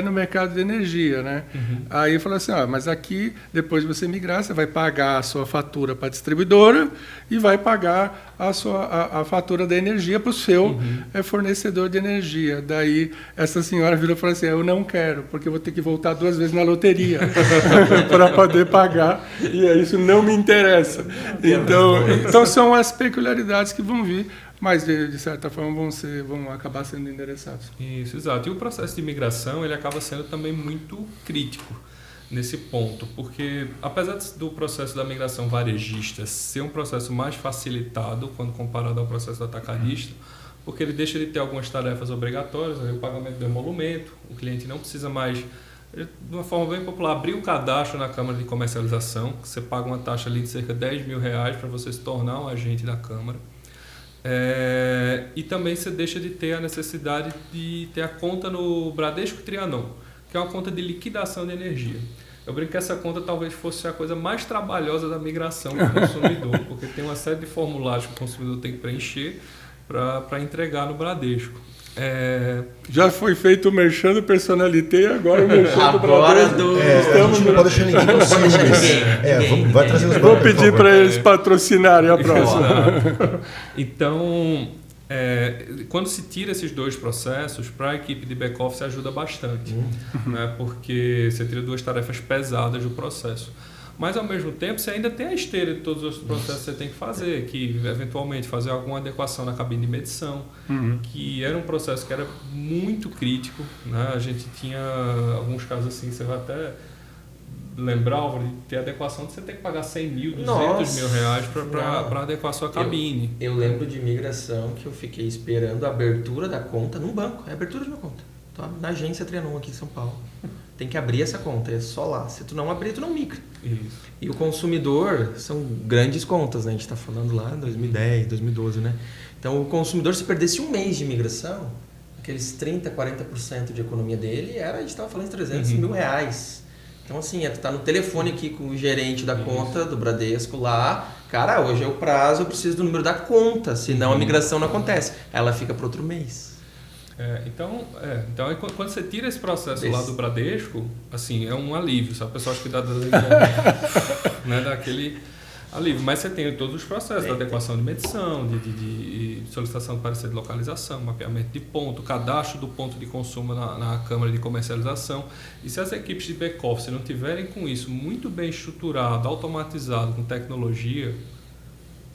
no mercado de energia, né? Aí falou assim, mas aqui, depois de você migrar, você vai pagar a sua fatura para a distribuidora e vai pagar a fatura da energia para o seu fornecedor de energia. Daí, essa senhora virou e falou assim, eu não quero, porque eu vou ter que voltar 2 vezes na loteria para poder pagar, e isso não me interessa. Então são as peculiaridades que vão vir, mas de certa forma vão acabar sendo endereçados. Isso, exato. E o processo de migração ele acaba sendo também muito crítico nesse ponto, porque apesar do processo da migração varejista ser um processo mais facilitado quando comparado ao processo do atacadista, porque ele deixa de ter algumas tarefas obrigatórias, o pagamento do emolumento, o cliente não precisa mais, de uma forma bem popular, abrir um cadastro na Câmara de Comercialização, que você paga uma taxa ali de cerca de R$10 mil para você se tornar um agente da Câmara. E também você deixa de ter a necessidade de ter a conta no Bradesco Trianon, que é uma conta de liquidação de energia. Eu brinco que essa conta talvez fosse a coisa mais trabalhosa da migração do consumidor, porque tem uma série de formulários que o consumidor tem que preencher para entregar no Bradesco. Já foi feito o merchan do Personalité, agora o merchan do Agora Bradesco. A gente não pode deixar ninguém com ciúmes. Vai trazer os Vou pedir para eles patrocinarem a próxima. Então, quando se tira esses dois processos, para a equipe de back-office ajuda bastante, né? Porque você tira duas tarefas pesadas do processo. Mas, ao mesmo tempo, você ainda tem a esteira de todos os processos que você tem que fazer, que, eventualmente, fazer alguma adequação na cabine de medição, que era um processo que era muito crítico, né? A gente tinha alguns casos assim, você vai até lembrar, Álvaro, de ter adequação de você ter que pagar 100 mil, 200 mil reais para adequar a sua cabine. Eu lembro de migração que eu fiquei esperando a abertura da conta num banco, é a abertura de uma conta. Tô na agência Trianon aqui em São Paulo. Tem que abrir essa conta, é só lá. Se tu não abrir, tu não migra. Isso. E o consumidor, são grandes contas, né? A gente está falando lá em 2010, 2012, né? Então, o consumidor, se perdesse um mês de migração, aqueles 30%, 40% de economia dele, a gente estava falando de 300 mil reais. Então, assim, tu tá no telefone aqui com o gerente da conta do Bradesco lá, cara, hoje é o prazo, eu preciso do número da conta, senão a migração não acontece. Ela fica para outro mês. Então, quando você tira esse processo lá do Bradesco, assim, é um alívio, sabe? O pessoal acha que dá né, daquele alívio. Mas você tem todos os processos da adequação de medição, de solicitação de parecer de localização, mapeamento de ponto, cadastro do ponto de consumo na Câmara de Comercialização. E se as equipes de back-office não tiverem com isso muito bem estruturado, automatizado, com tecnologia,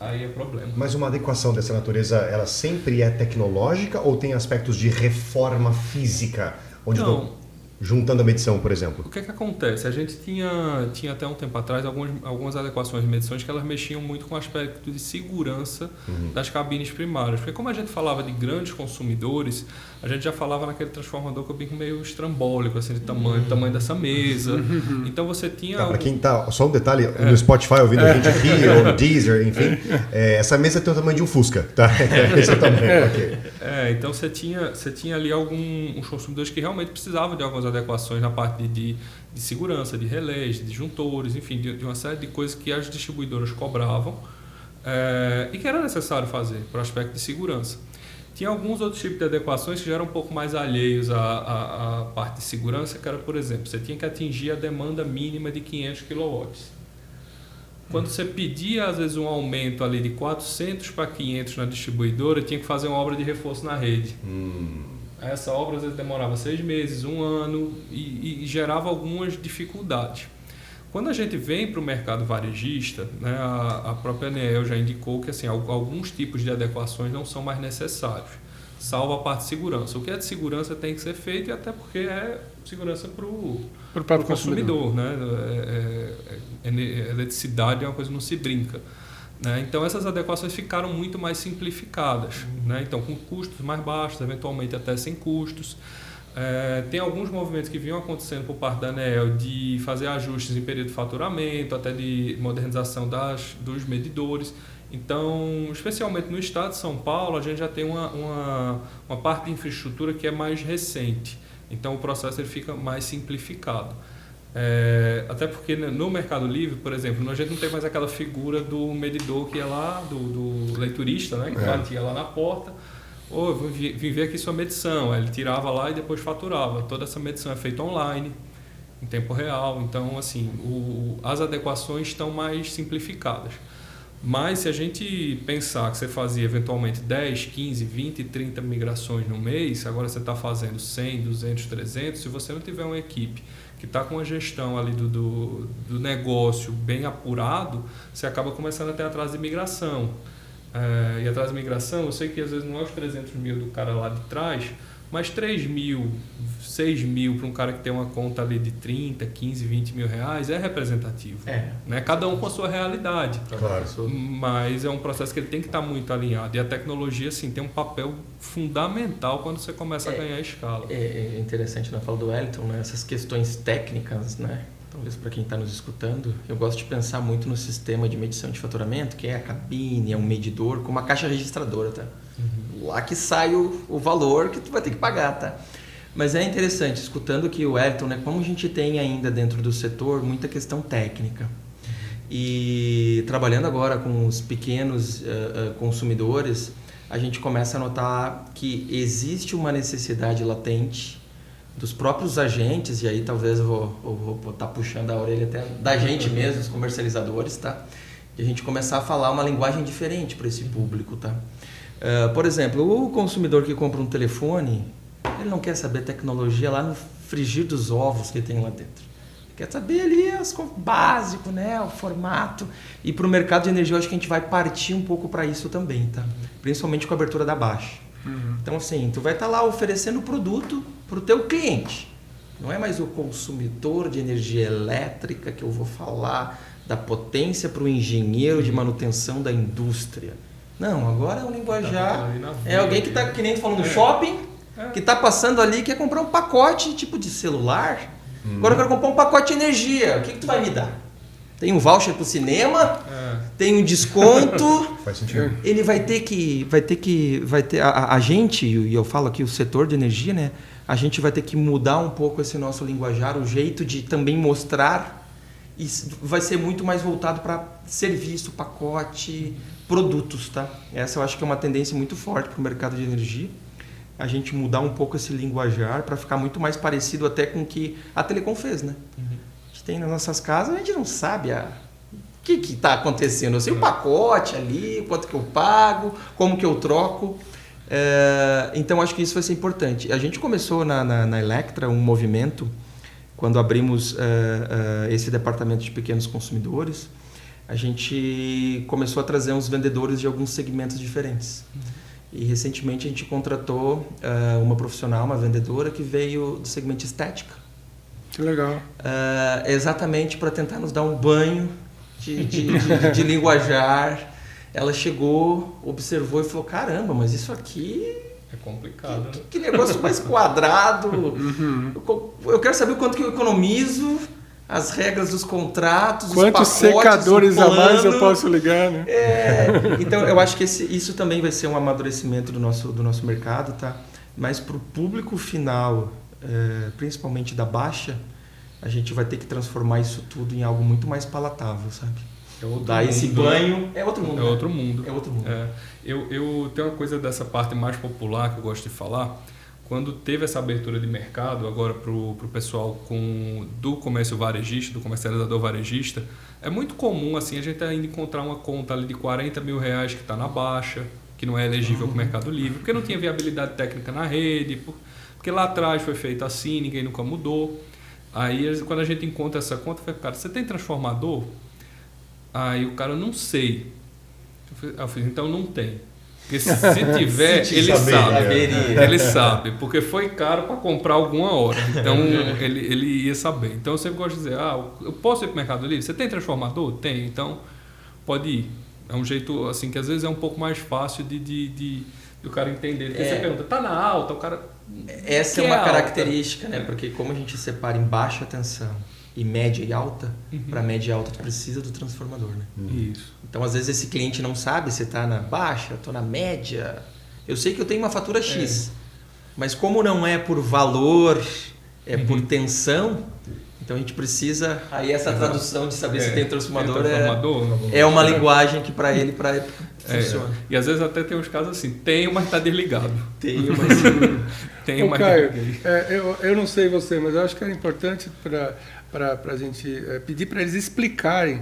aí é problema. Mas uma adequação dessa natureza, ela sempre é tecnológica ou tem aspectos de reforma física? Onde juntando a medição, por exemplo. O que acontece? A gente tinha até um tempo atrás algumas adequações de medições que elas mexiam muito com o aspecto de segurança das cabines primárias. Porque como a gente falava de grandes consumidores, a gente já falava naquele transformador que eu brinco meio estrambólico, assim, de tamanho dessa mesa. Então você tinha... Para quem tá... Só um detalhe, no Spotify ouvindo a gente aqui, ou no Deezer, enfim, essa mesa tem o tamanho de um Fusca, tá? Esse é o tamanho, ok. Então você tinha ali alguns consumidores que realmente precisavam de algumas adequações na parte de segurança, de relés, de disjuntores, enfim, de uma série de coisas que as distribuidoras cobravam e que era necessário fazer para o aspecto de segurança. Tinha alguns outros tipos de adequações que já eram um pouco mais alheios à parte de segurança, que era, por exemplo, você tinha que atingir a demanda mínima de 500 kW. Quando você pedia, às vezes, um aumento ali de 400 para 500 na distribuidora, tinha que fazer uma obra de reforço na rede. Essa obra, às vezes, demorava 6 meses, 1 ano e gerava algumas dificuldades. Quando a gente vem para o mercado varejista, né, a própria ANEEL já indicou que assim, alguns tipos de adequações não são mais necessários, salvo a parte de segurança. O que é de segurança tem que ser feito, e até porque é segurança para o próprio consumidor. Né? Eletricidade é uma coisa que não se brinca. Né? Então, essas adequações ficaram muito mais simplificadas. Né? Então, com custos mais baixos, eventualmente até sem custos. Tem alguns movimentos que vinham acontecendo por parte da ANEEL de fazer ajustes em período de faturamento, até de modernização dos medidores. Então, especialmente no estado de São Paulo, a gente já tem uma parte de infraestrutura que é mais recente. Então, o processo ele fica mais simplificado. Até porque no Mercado Livre, por exemplo, a gente não tem mais aquela figura do medidor que é lá, do leiturista, né, que batia lá na porta. Vim ver aqui sua medição. Ele tirava lá e depois faturava. Toda essa medição é feita online, em tempo real. Então, assim, as adequações estão mais simplificadas. Mas se a gente pensar que você fazia eventualmente 10, 15, 20, 30 migrações no mês, agora você está fazendo 100, 200, 300, se você não tiver uma equipe que está com a gestão ali do negócio bem apurado, você acaba começando a ter atraso de migração. E atrás da migração, eu sei que às vezes não é os 300 mil do cara lá de trás, mas 3 mil, 6 mil para um cara que tem uma conta ali de 30, 15, 20 mil reais é representativo. Né? Cada um com a sua realidade. Claro. Mas é um processo que ele tem que estar muito alinhado. E a tecnologia, assim, tem um papel fundamental quando você começa a ganhar escala. É interessante na fala do Wellington, né? Essas questões técnicas, né? Talvez para quem está nos escutando, eu gosto de pensar muito no sistema de medição de faturamento, que é a cabine, é um medidor com uma caixa registradora, tá? Lá que sai o valor que tu vai ter que pagar, tá? Mas é interessante, escutando aqui o Wellington, né, como a gente tem ainda dentro do setor muita questão técnica. E trabalhando agora com os pequenos consumidores, a gente começa a notar que existe uma necessidade latente dos próprios agentes, e aí talvez eu vou estar puxando a orelha até da gente mesmo, os comercializadores, tá? E a gente começar a falar uma linguagem diferente para esse público, tá? Por exemplo, o consumidor que compra um telefone, ele não quer saber tecnologia lá no frigir dos ovos que tem lá dentro. Ele quer saber ali o básico, né? O formato. E para o mercado de energia, eu acho que a gente vai partir um pouco para isso também, tá? Principalmente com a abertura da baixa. Então, assim, tu vai estar lá oferecendo o produto para o teu cliente. Não é mais o consumidor de energia elétrica que eu vou falar da potência para o engenheiro de manutenção da indústria. Não, agora é um linguajar. É alguém que está, que nem tu falou, no shopping, que está passando ali e quer comprar um pacote tipo de celular. Agora eu quero comprar um pacote de energia. O que tu vai me dar? Tem um voucher para o cinema? Tem um desconto? Faz sentido. Ele vai ter a gente, e eu falo aqui o setor de energia, né? A gente vai ter que mudar um pouco esse nosso linguajar, o jeito de também mostrar. E vai ser muito mais voltado para serviço, pacote, produtos, tá? Essa eu acho que é uma tendência muito forte para o mercado de energia. A gente mudar um pouco esse linguajar para ficar muito mais parecido até com o que a Telecom fez, né? A gente tem nas nossas casas, a gente não sabe o que está acontecendo. Eu sei o pacote ali, quanto que eu pago, como que eu troco. Então, acho que isso vai ser importante. A gente começou na Electra um movimento, quando abrimos esse departamento de pequenos consumidores, a gente começou a trazer uns vendedores de alguns segmentos diferentes. E recentemente a gente contratou uma profissional, uma vendedora que veio do segmento estética. Que legal. Exatamente para tentar nos dar um banho de linguajar. Ela chegou, observou e falou, caramba, mas isso aqui... É complicado, né? Que negócio mais quadrado. Eu quero saber o quanto que eu economizo, as regras dos contratos, quantos os pacotes, secadores a mais eu posso ligar, né? Então, eu acho que isso também vai ser um amadurecimento do nosso mercado, tá? Mas para o público final, principalmente da baixa, a gente vai ter que transformar isso tudo em algo muito mais palatável, sabe? Dar esse banho é outro mundo. É outro mundo. É outro mundo. Eu tenho uma coisa dessa parte mais popular que eu gosto de falar. Quando teve essa abertura de mercado agora para o pessoal do comércio varejista, do comercializador varejista, é muito comum assim, a gente ainda encontrar uma conta ali de R$40 mil que está na baixa, que não é elegível para o Mercado Livre, porque não tinha viabilidade técnica na rede, porque lá atrás foi feito assim, ninguém nunca mudou. Aí quando a gente encontra essa conta, eu falei, cara, você tem transformador? Aí o cara, não sei. Eu fiz, então não tem. Porque se tiver, ele sabe. Ele sabe, porque foi caro para comprar alguma hora. Então ele ia saber. Então eu sempre gosto de dizer, eu posso ir para o Mercado Livre? Você tem transformador? Tem, então pode ir. É um jeito assim que às vezes é um pouco mais fácil de o cara entender. Porque você pergunta, tá na alta? O cara... Essa é uma característica, né? Porque como a gente separa em baixa tensão e média e alta, para média e alta tu precisa do transformador, né? Isso. Então, às vezes, esse cliente não sabe se está na baixa, estou na média. Eu sei que eu tenho uma fatura X, mas como não é por valor, é por tensão, então a gente precisa... Aí essa tradução de saber se tem transformador, é uma linguagem que para ele funciona. E às vezes até tem uns casos assim, tenho, mas está desligado. Tenho, mas... Tenho, mas Caio, eu não sei você, mas eu acho que era importante para a gente pedir para eles explicarem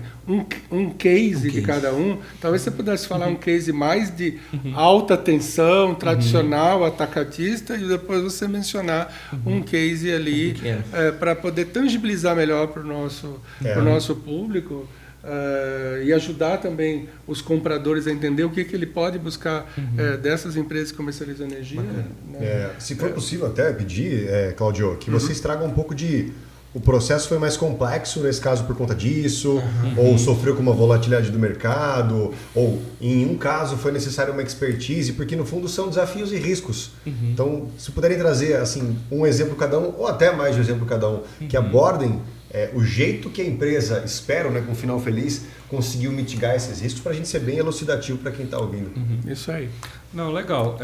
um case de cada um. Talvez você pudesse falar um case mais de alta tensão, tradicional, atacadista, e depois você mencionar um case ali para poder tangibilizar melhor para o nosso público. E ajudar também os compradores a entender o que ele pode buscar dessas empresas que comercializam energia. Né? Se for possível até pedir, Claudio, que vocês tragam um pouco de... O processo foi mais complexo nesse caso por conta disso, ou sofreu com uma volatilidade do mercado, ou em um caso foi necessário uma expertise, porque no fundo são desafios e riscos. Então, se puderem trazer assim, um exemplo cada um, ou até mais de um exemplo cada um, que abordem o jeito que a empresa, espero, né, com um final feliz, conseguiu mitigar esses riscos, para a gente ser bem elucidativo para quem está ouvindo. Isso aí. Não, legal.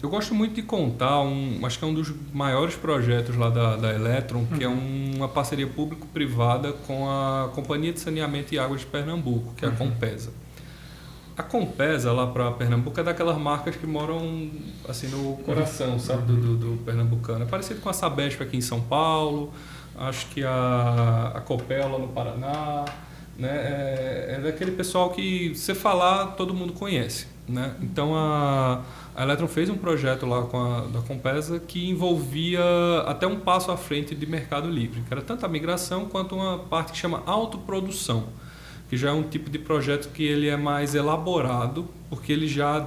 Eu gosto muito de contar, acho que é um dos maiores projetos lá da Electron, que é uma parceria público-privada com a Companhia de Saneamento e Água de Pernambuco, que é a Compesa. A Compesa, lá para Pernambuco, é daquelas marcas que moram assim no coração, sabe, do pernambucano. É parecido com a Sabesp aqui em São Paulo, acho que a Copel lá no Paraná, né? É daquele pessoal que, você falar, todo mundo conhece, né? Então, a Electron fez um projeto lá da Compesa que envolvia até um passo à frente de Mercado Livre, que era tanto a migração quanto uma parte que chama autoprodução, que já é um tipo de projeto que ele é mais elaborado, porque ele já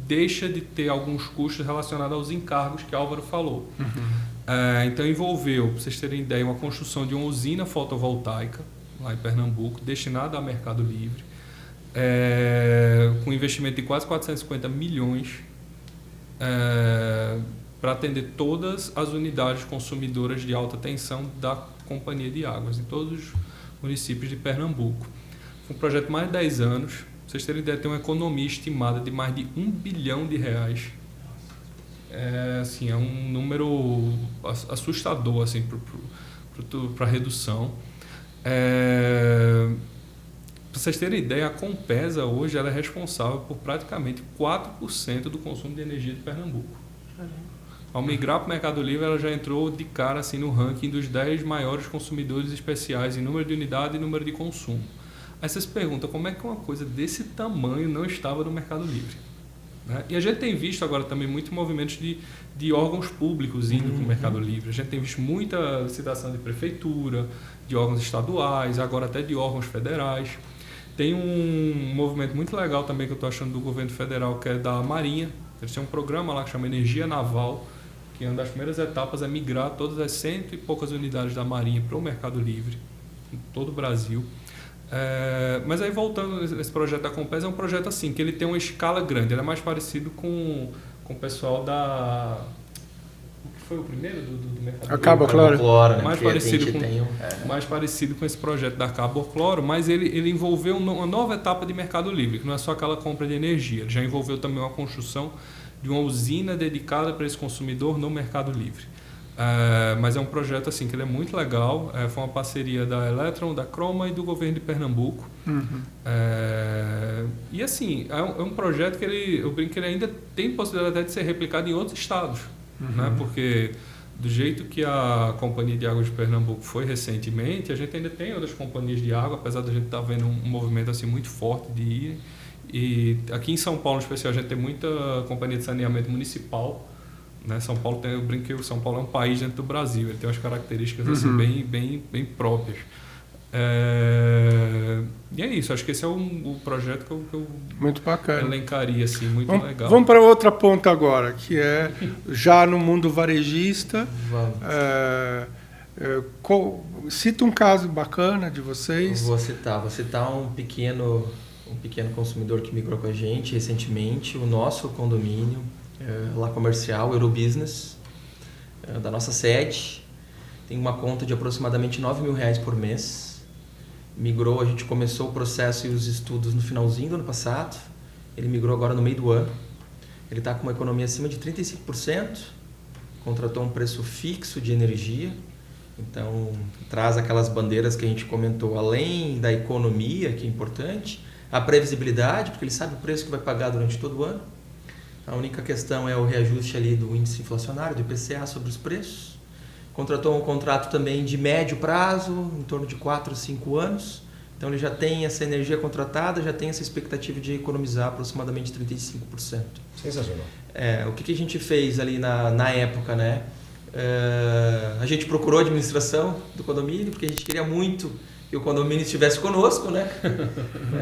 deixa de ter alguns custos relacionados aos encargos que Álvaro falou. Então envolveu, para vocês terem ideia, uma construção de uma usina fotovoltaica lá em Pernambuco, destinada ao Mercado Livre, com investimento de quase 450 milhões para atender todas as unidades consumidoras de alta tensão da Companhia de Águas, em todos os municípios de Pernambuco. Foi um projeto de mais de 10 anos. Pra vocês terem ideia, tem uma economia estimada de mais de R$1 bilhão. É um número assustador assim, para a redução. Para vocês terem ideia, a Compesa hoje ela é responsável por praticamente 4% do consumo de energia de Pernambuco. Ao migrar para o Mercado Livre, ela já entrou de cara assim, no ranking dos 10 maiores consumidores especiais em número de unidade e número de consumo. Aí você se pergunta, como é que uma coisa desse tamanho não estava no Mercado Livre? Né? E a gente tem visto agora também muitos movimentos de órgãos públicos indo para o Mercado Livre. A gente tem visto muita licitação de prefeitura, de órgãos estaduais, agora até de órgãos federais. Tem um movimento muito legal também que eu estou achando do governo federal, que é da Marinha. Eles têm um programa lá que chama Energia Naval, que uma das primeiras etapas é migrar todas as 100 e poucas unidades da Marinha para o Mercado Livre, em todo o Brasil. Mas aí voltando nesse projeto da Compesa, é um projeto assim, que ele tem uma escala grande, ele é mais parecido com o pessoal da... O que foi o primeiro do Mercado? A Carbocloro, né? Mais parecido com esse projeto da Carbocloro, mas ele envolveu uma nova etapa de Mercado Livre, que não é só aquela compra de energia, ele já envolveu também uma construção de uma usina dedicada para esse consumidor no Mercado Livre. Mas é um projeto assim que ele é muito legal. Foi uma parceria da Electron, da Croma e do governo de Pernambuco. E assim, é um projeto que eu brinco que ele ainda tem possibilidade até de ser replicado em outros estados, né? Porque do jeito que a Companhia de Águas de Pernambuco foi recentemente, a gente ainda tem outras companhias de água, apesar de a gente estar vendo um movimento assim muito forte de ir. E aqui em São Paulo, em especial, a gente tem muita companhia de saneamento municipal. Né? São Paulo eu brinquei que São Paulo é um país dentro do Brasil, ele tem umas características assim, bem próprias. E é isso, acho que esse é o projeto que eu muito bacana. Elencaria, assim, muito legal. Vamos para outra ponta agora, que é já no mundo varejista. Cita um caso bacana de vocês. Vou citar um pequeno consumidor que migrou com a gente recentemente, o nosso condomínio, lá comercial, Eurobusiness, da nossa sede. Tem uma conta de aproximadamente R$9 mil por mês. Migrou, a gente começou o processo e os estudos no finalzinho do ano passado. Ele migrou agora no meio do ano. Ele está com uma economia acima de 35%. Contratou um preço fixo de energia. Então, traz aquelas bandeiras que a gente comentou, além da economia, que é importante, a previsibilidade, porque ele sabe o preço que vai pagar durante todo o ano. A única questão é o reajuste ali do índice inflacionário, do IPCA, sobre os preços. Contratou um contrato também de médio prazo, em torno de 4 a 5 anos. Então ele já tem essa energia contratada, já tem essa expectativa de economizar aproximadamente 35%. Sensacional. O que a gente fez ali na época, né? A gente procurou a administração do condomínio, porque a gente queria muito que o condomínio estivesse conosco, né?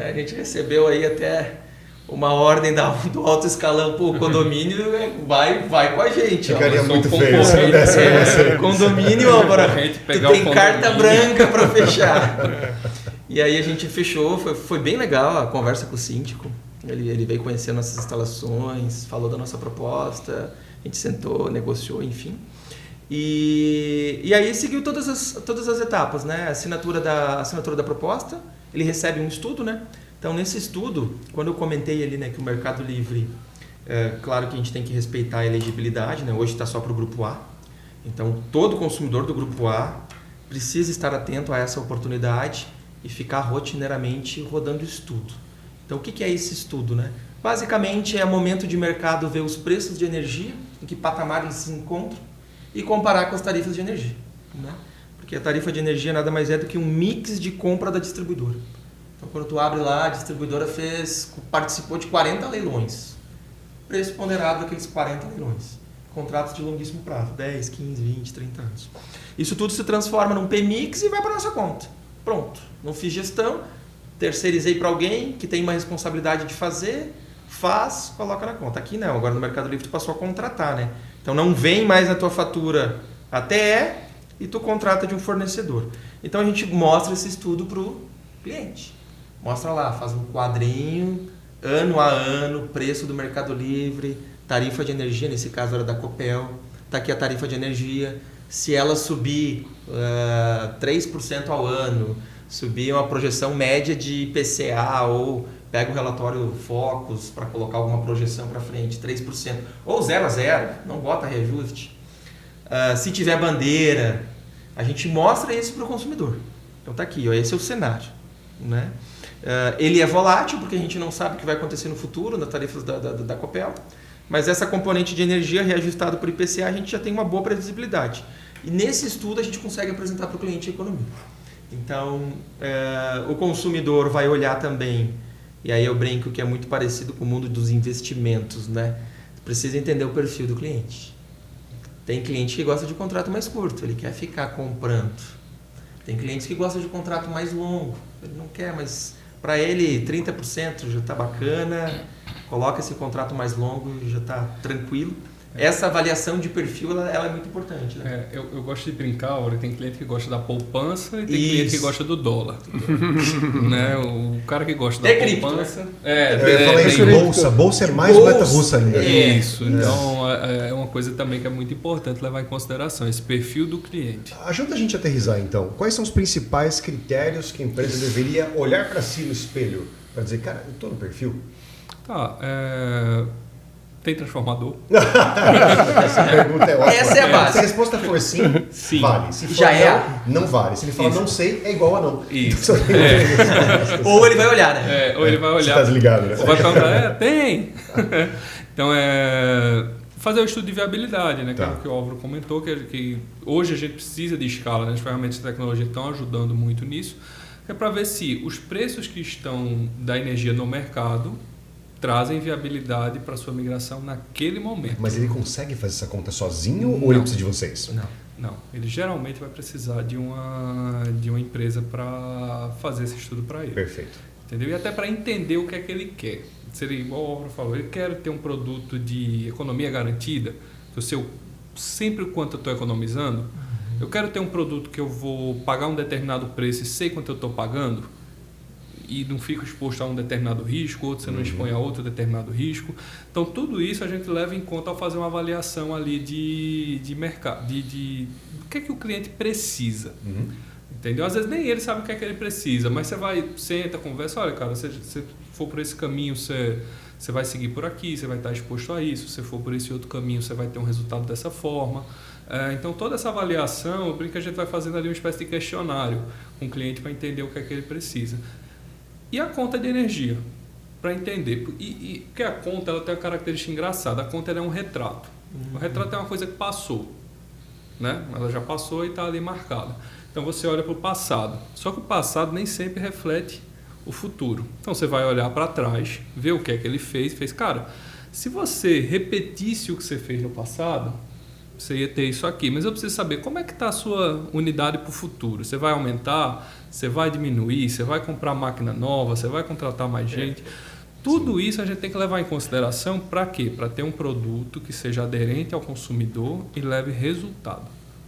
A gente recebeu aí até uma ordem do alto escalão para o condomínio, vai com a gente. Ficaria muito feio se não desse pra você. Condomínio, Álvaro, tu tem carta branca para fechar. E aí a gente fechou, foi bem legal a conversa com o síndico. Ele veio conhecer nossas instalações, falou da nossa proposta, a gente sentou, negociou, enfim. E aí seguiu todas as etapas, né? Assinatura da proposta, ele recebe um estudo, né? Então, nesse estudo, quando eu comentei ali, né, que o Mercado Livre, claro que a gente tem que respeitar a elegibilidade, né? Hoje está só para o Grupo A. Então, todo consumidor do Grupo A precisa estar atento a essa oportunidade e ficar rotineiramente rodando o estudo. Então, o que é esse estudo, né? Basicamente, é momento de mercado ver os preços de energia, em que patamar eles se encontram, e comparar com as tarifas de energia, né? Porque a tarifa de energia nada mais é do que um mix de compra da distribuidora. Então, quando tu abre lá, a distribuidora participou de 40 leilões. Preço ponderado daqueles 40 leilões. Contratos de longuíssimo prazo, 10, 15, 20, 30 anos. Isso tudo se transforma num PMix e vai para nossa conta. Pronto. Não fiz gestão, terceirizei para alguém que tem uma responsabilidade de fazer, faz, coloca na conta. Aqui não, agora no Mercado Livre tu passou a contratar, né? Então não vem mais na tua fatura a TE e tu contrata de um fornecedor. Então a gente mostra esse estudo para o cliente. Mostra lá, faz um quadrinho, ano a ano, preço do Mercado Livre, tarifa de energia, nesse caso era da Copel, está aqui a tarifa de energia. Se ela subir 3% ao ano, subir uma projeção média de IPCA ou pega o relatório Focus para colocar alguma projeção para frente, 3%, ou 0 a 0, não bota reajuste. Se tiver bandeira, a gente mostra isso para o consumidor. Então está aqui, ó, esse é o cenário, né? Ele é volátil porque a gente não sabe o que vai acontecer no futuro nas tarifas da Copel, mas essa componente de energia reajustado por IPCA a gente já tem uma boa previsibilidade. E nesse estudo a gente consegue apresentar para o cliente a economia. Então, o consumidor vai olhar também, e aí eu brinco que é muito parecido com o mundo dos investimentos, né? Você precisa entender o perfil do cliente. Tem cliente que gosta de contrato mais curto, ele quer ficar comprando. Tem clientes que gostam de contrato mais longo, ele não quer, mas para ele 30% já está bacana, coloca esse contrato mais longo e já está tranquilo. Essa avaliação de perfil ela é muito importante, né? Eu gosto de brincar, olha, tem cliente que gosta da poupança e tem cliente que gosta do dólar. Né? O cara que gosta da poupança... Eu falei isso, bolsa é mais roleta russa ainda. Isso, então é uma coisa também que é muito importante levar em consideração, esse perfil do cliente. Ajuda a gente a aterrizar então, quais são os principais critérios que a empresa deveria olhar para si no espelho para dizer, cara, eu estou no perfil? Tá, tem transformador? Essa pergunta é ótima. Essa é a base. Se a resposta for sim, vale. Se for já não vale. Se ele falar não sei, é igual a não. Isso. Ou ele vai olhar, né? Ou ele vai olhar. Você tá desligado, né? Ou vai perguntar, tem. Então, fazer o estudo de viabilidade, né? Tá. Que o Álvaro comentou, que hoje a gente precisa de escala, né? As ferramentas de tecnologia estão ajudando muito nisso, que é para ver se os preços que estão da energia no mercado trazem viabilidade para a sua migração naquele momento. Mas ele consegue fazer essa conta sozinho ou ele precisa de vocês? Não. Ele geralmente vai precisar de uma empresa para fazer esse estudo para ele. Perfeito. Entendeu? E até para entender o que é que ele quer. Seria igual o Álvaro falou, ele quer ter um produto de economia garantida, que sempre quanto eu estou economizando, eu quero ter um produto que eu vou pagar um determinado preço e sei quanto eu estou pagando, e não fico exposto a um determinado risco, outro você não expõe a outro determinado risco. Então, tudo isso a gente leva em conta ao fazer uma avaliação ali de mercado, de o que é que o cliente precisa. Entendeu? Às vezes nem ele sabe o que é que ele precisa, mas você senta, conversa, olha, cara, se for por esse caminho, você vai seguir por aqui, você vai estar exposto a isso, se for por esse outro caminho, você vai ter um resultado dessa forma. Então, toda essa avaliação, eu brinco que a gente vai fazendo ali uma espécie de questionário com o cliente para entender o que é que ele precisa. E a conta de energia, para entender. Porque a conta ela tem uma característica engraçada. A conta ela é um retrato. O retrato é uma coisa que passou. Né? Ela já passou e está ali marcada. Então você olha para o passado. Só que o passado nem sempre reflete o futuro. Então você vai olhar para trás, ver o que é que ele fez. Cara, se você repetisse o que você fez no passado, você ia ter isso aqui. Mas eu preciso saber como é que está a sua unidade para o futuro. Você vai aumentar? Você vai diminuir? Você vai comprar máquina nova? Você vai contratar mais gente? Tudo isso a gente tem que levar em consideração para quê? Para ter um produto que seja aderente ao consumidor e leve resultado.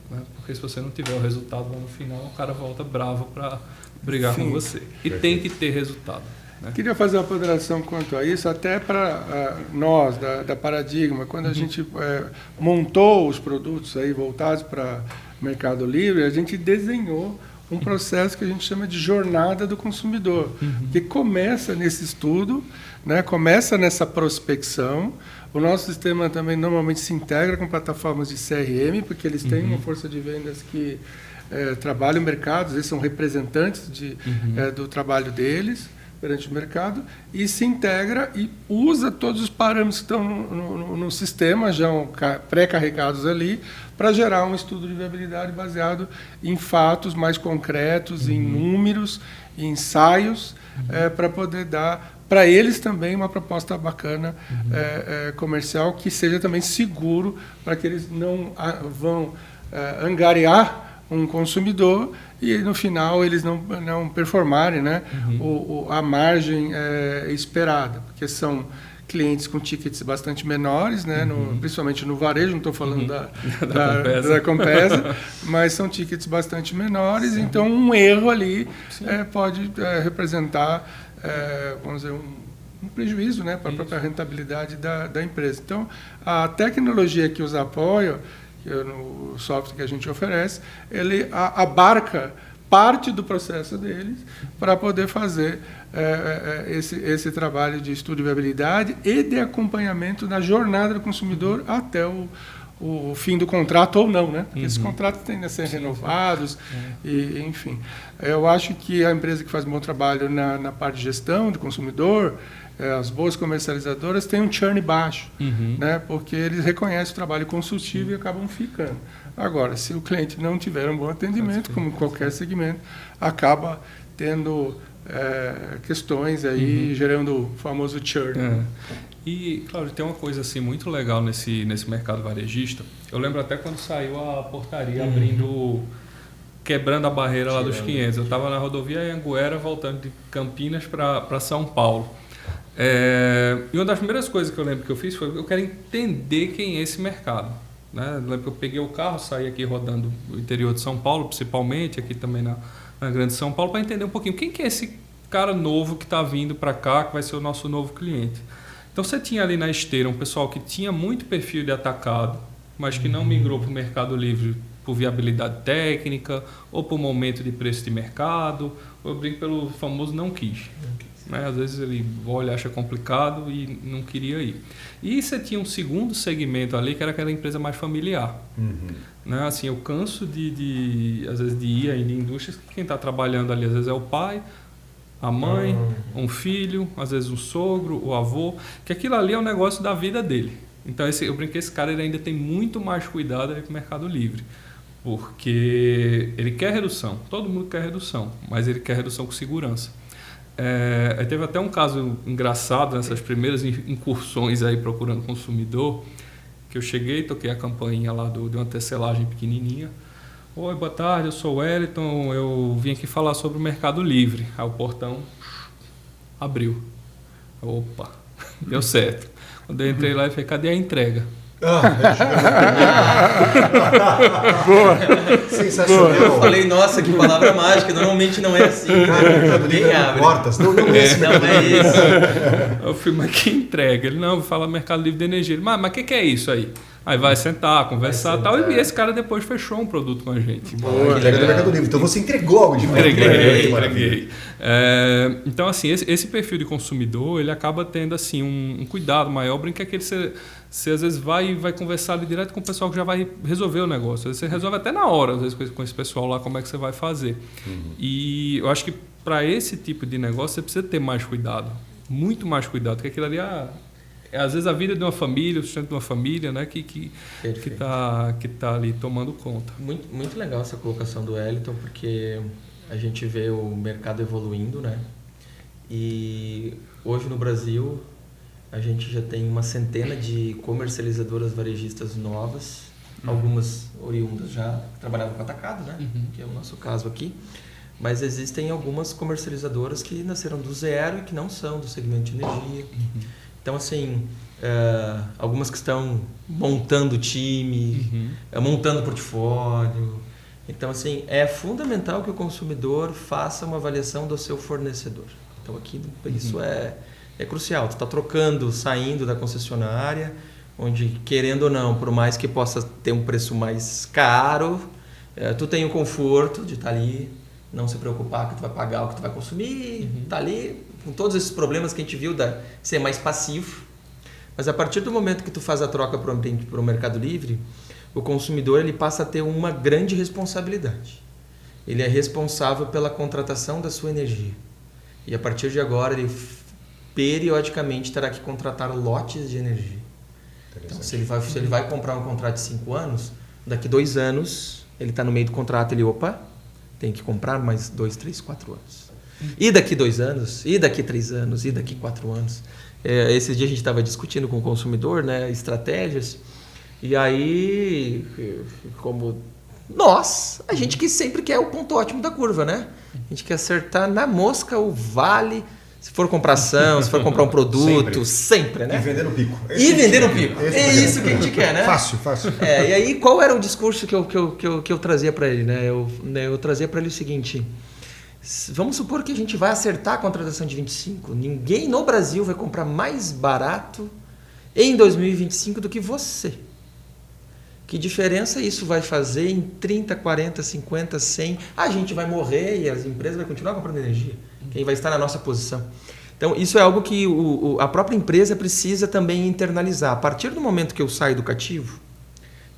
Né? Porque se você não tiver o resultado lá no final, o cara volta bravo para brigar com você. E tem que ter resultado. Né? Queria fazer uma ponderação quanto a isso, até para nós, da Paradigma, quando a gente montou os produtos aí voltados para o Mercado Livre, a gente desenhou um processo que a gente chama de jornada do consumidor, que começa nesse estudo, né, começa nessa prospecção. O nosso sistema também normalmente se integra com plataformas de CRM, porque eles têm uma força de vendas que trabalham mercados, eles são representantes do trabalho deles. perante o mercado e se integra e usa todos os parâmetros que estão no sistema, já pré-carregados ali, para gerar um estudo de viabilidade baseado em fatos mais concretos, em números, em ensaios, para poder dar para eles também uma proposta bacana comercial que seja também seguro para que eles não vão angariar um consumidor e no final eles não performarem, né, a margem esperada, porque são clientes com tickets bastante menores, né, principalmente no varejo, não estou falando da Compesa, mas são tickets bastante menores, então um erro ali pode representar, vamos dizer, um prejuízo, né, para a própria rentabilidade da empresa. Então, a tecnologia que os apoia, no software que a gente oferece, ele abarca parte do processo deles para poder fazer esse trabalho de estudo de viabilidade e de acompanhamento na jornada do consumidor até o fim do contrato ou não, né? Porque esses contratos tendem a ser renovados, e, enfim. Eu acho que a empresa que faz um bom trabalho na parte de gestão de consumidor, as boas comercializadoras, têm um churn baixo, né? Porque eles reconhecem o trabalho consultivo e acabam ficando. Agora, se o cliente não tiver um bom atendimento, como em qualquer segmento, acaba tendo questões aí, gerando o famoso churn. E, claro, tem uma coisa assim muito legal nesse mercado varejista. Eu lembro até quando saiu a portaria quebrando a barreira lá dos 500. Eu estava na rodovia Anhanguera, voltando de Campinas para São Paulo. E uma das primeiras coisas que eu lembro que eu fiz foi eu quero entender quem é esse mercado. Né? Eu lembro que eu peguei o carro, saí aqui rodando o interior de São Paulo, principalmente, aqui também na Grande São Paulo, para entender um pouquinho quem que é esse cara novo que está vindo para cá, que vai ser o nosso novo cliente. Então você tinha ali na esteira um pessoal que tinha muito perfil de atacado, mas que não migrou para o Mercado Livre por viabilidade técnica, ou por momento de preço de mercado, ou eu brinco pelo famoso não quis. Né? Às vezes ele olha, acha complicado e não queria ir. E você tinha um segundo segmento ali, que era aquela empresa mais familiar. Né? Assim, eu canso às vezes de ir em indústrias que quem está trabalhando ali às vezes é o pai, a mãe, um filho, às vezes um sogro, o avô, que aquilo ali é um negócio da vida dele. Então eu brinquei, esse cara ele ainda tem muito mais cuidado aí com o Mercado Livre, porque ele quer redução, todo mundo quer redução, mas ele quer redução com segurança. Teve até um caso engraçado nessas primeiras incursões aí procurando consumidor, que eu cheguei, toquei a campainha lá de uma tecelagem pequenininha. Oi, boa tarde, eu sou o Wellington, eu vim aqui falar sobre o Mercado Livre. Aí o portão abriu. Opa, deu certo. Quando eu entrei lá, eu falei, cadê a entrega? Boa! Sensacional. Eu falei, nossa, que palavra mágica, normalmente não é assim. Ninguém abre portas. Não é esse. Não é isso. Eu fui, mas que entrega? Ele, não, vou falar Mercado Livre de Energia. Ele, mas o que é isso aí? Aí vai sentar, conversar e tal. E esse cara depois fechou um produto com a gente. Boa, entrega do Mercado Livre. Então você entregou algo de fato. Entreguei. Então, assim, esse perfil de consumidor, ele acaba tendo assim, um cuidado maior. Brinca que você às vezes vai conversar ali direto com o pessoal que já vai resolver o negócio. Às vezes você resolve até na hora, às vezes com esse pessoal lá, como é que você vai fazer. E eu acho que para esse tipo de negócio você precisa ter mais cuidado. Muito mais cuidado, porque aquilo ali às vezes a vida de uma família, o sustento de uma família, né, que tá ali tomando conta. Muito, muito legal essa colocação do Wellington, porque a gente vê o mercado evoluindo, né? E hoje no Brasil a gente já tem uma centena de comercializadoras varejistas novas, algumas oriundas já trabalhavam com atacado, né? Que é o nosso caso aqui. Mas existem algumas comercializadoras que nasceram do zero e que não são do segmento de energia. Então, assim, algumas que estão montando time, montando portfólio. Então, assim, é fundamental que o consumidor faça uma avaliação do seu fornecedor. Então, aqui isso é crucial. Tu está trocando, saindo da concessionária, onde, querendo ou não, por mais que possa ter um preço mais caro, tu tem o conforto de estar ali, não se preocupar que tu vai pagar o que tu vai consumir, tá ali, com todos esses problemas que a gente viu de ser mais passivo. Mas a partir do momento que tu faz a troca para o Mercado Livre, o consumidor ele passa a ter uma grande responsabilidade. Ele é responsável pela contratação da sua energia. E a partir de agora ele periodicamente terá que contratar lotes de energia. Então, se ele vai comprar um contrato de 5 anos, daqui 2 anos ele está no meio do contrato, ele tem que comprar mais 2, 3, 4 anos. E daqui 2 anos, e daqui 3 anos, e daqui 4 anos. Esse dia a gente estava discutindo com o consumidor, né, estratégias, e aí, como nós, a gente que sempre quer o ponto ótimo da curva, né? A gente quer acertar na mosca o vale, se for comprar ação, se for comprar um produto, sempre, né? E vender no pico. E vender no pico. É isso que a gente quer, né? Fácil. E aí, qual era o discurso que eu trazia para ele, né? Eu trazia para ele o seguinte: vamos supor que a gente vai acertar a contratação de 25. Ninguém no Brasil vai comprar mais barato em 2025 do que você. Que diferença isso vai fazer em 30, 40, 50, 100? A gente vai morrer e as empresas vão continuar comprando energia. Quem vai estar na nossa posição? Então, isso é algo que a própria empresa precisa também internalizar. A partir do momento que eu saio do cativo,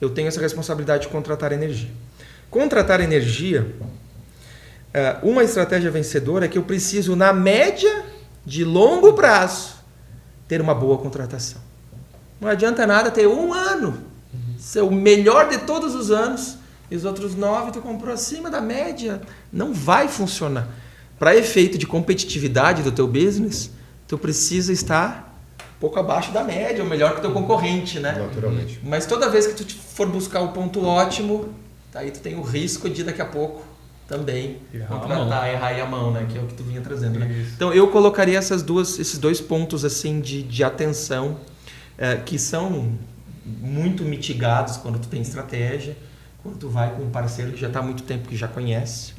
eu tenho essa responsabilidade de contratar energia. Contratar energia, uma estratégia vencedora é que eu preciso, na média de longo prazo, ter uma boa contratação. Não adianta nada ter 1 ano, ser o melhor de todos os anos, e os outros 9 tu comprou acima da média. Não vai funcionar. Para efeito de competitividade do teu business, tu precisa estar um pouco abaixo da média, ou melhor que o teu concorrente, né? Naturalmente. Mas toda vez que tu for buscar o ponto ótimo, aí tu tem o risco de daqui a pouco também errar a mão, né? Que é o que tu vinha trazendo, né? Então eu colocaria esses 2 pontos assim de atenção, que são muito mitigados quando tu tem estratégia, quando tu vai com um parceiro que já está há muito tempo, que já conhece.